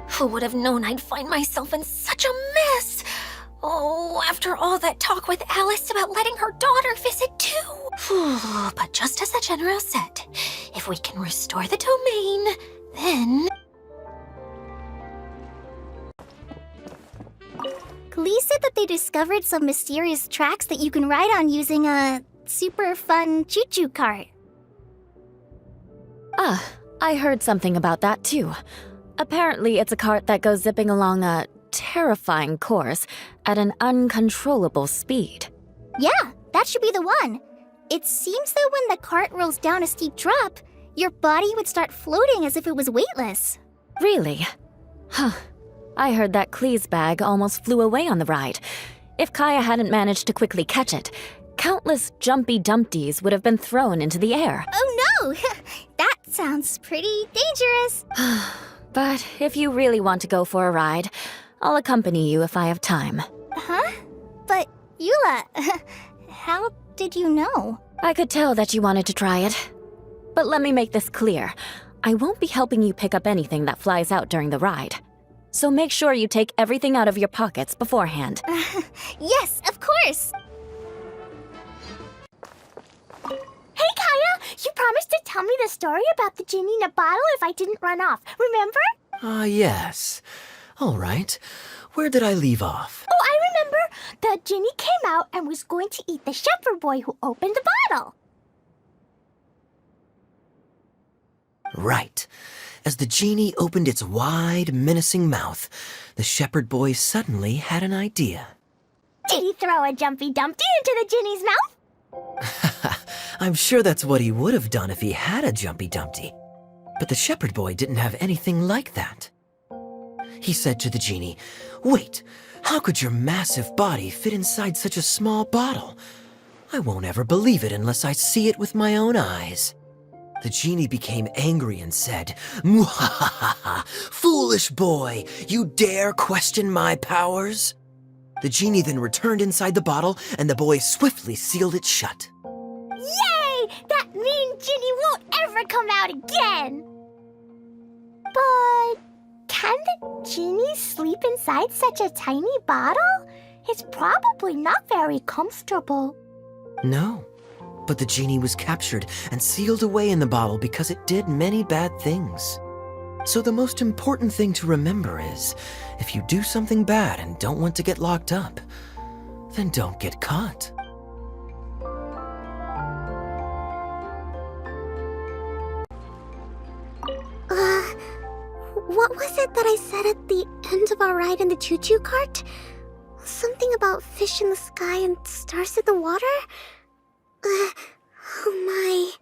Who would have known I'd find myself in such a mess? Oh, after all that talk with Alice about letting her daughter visit too. But just as the general said, if we can restore the domain, then... Klee said that they discovered some mysterious tracks that you can ride on using a super fun choo-choo cart. Ah, I heard something about that too. Apparently, it's a cart that goes zipping along a terrifying course at an uncontrollable speed. Yeah, that should be the one. It seems that when the cart rolls down a steep drop, your body would start floating as if it was weightless. Really? Huh. I heard that Klee's bag almost flew away on the ride. If Kaya hadn't managed to quickly catch it, countless jumpy dumpties would have been thrown into the air. Oh no! That sounds pretty dangerous. But if you really want to go for a ride, I'll accompany you if I have time. Huh? But, Eula, how did you know? I could tell that you wanted to try it. But let me make this clear. I won't be helping you pick up anything that flies out during the ride. So make sure you take everything out of your pockets beforehand. Yes, of course! Hey, Kaya! You promised to tell me the story about the genie in a bottle if I didn't run off, remember? Ah, yes. All right. Where did I leave off? Oh, I remember! The genie came out and was going to eat the shepherd boy who opened the bottle. Right. As the genie opened its wide, menacing mouth, the shepherd boy suddenly had an idea. Did he throw a jumpy dumpty into the genie's mouth? I'm sure that's what he would have done if he had a jumpy dumpty. But the shepherd boy didn't have anything like that. He said to the genie, "Wait, how could your massive body fit inside such a small bottle? I won't ever believe it unless I see it with my own eyes." The genie became angry and said, "Mwahaha! Foolish boy! You dare question my powers?" The genie then returned inside the bottle, and the boy swiftly sealed it shut. Yay! That mean genie won't ever come out again! But can the genie sleep inside such a tiny bottle? It's probably not very comfortable. No, but the genie was captured and sealed away in the bottle because it did many bad things. So the most important thing to remember is, if you do something bad and don't want to get locked up, then don't get caught. What was it that I said at the end of our ride in the choo-choo cart? Something about fish in the sky and stars in the water? Oh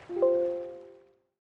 my...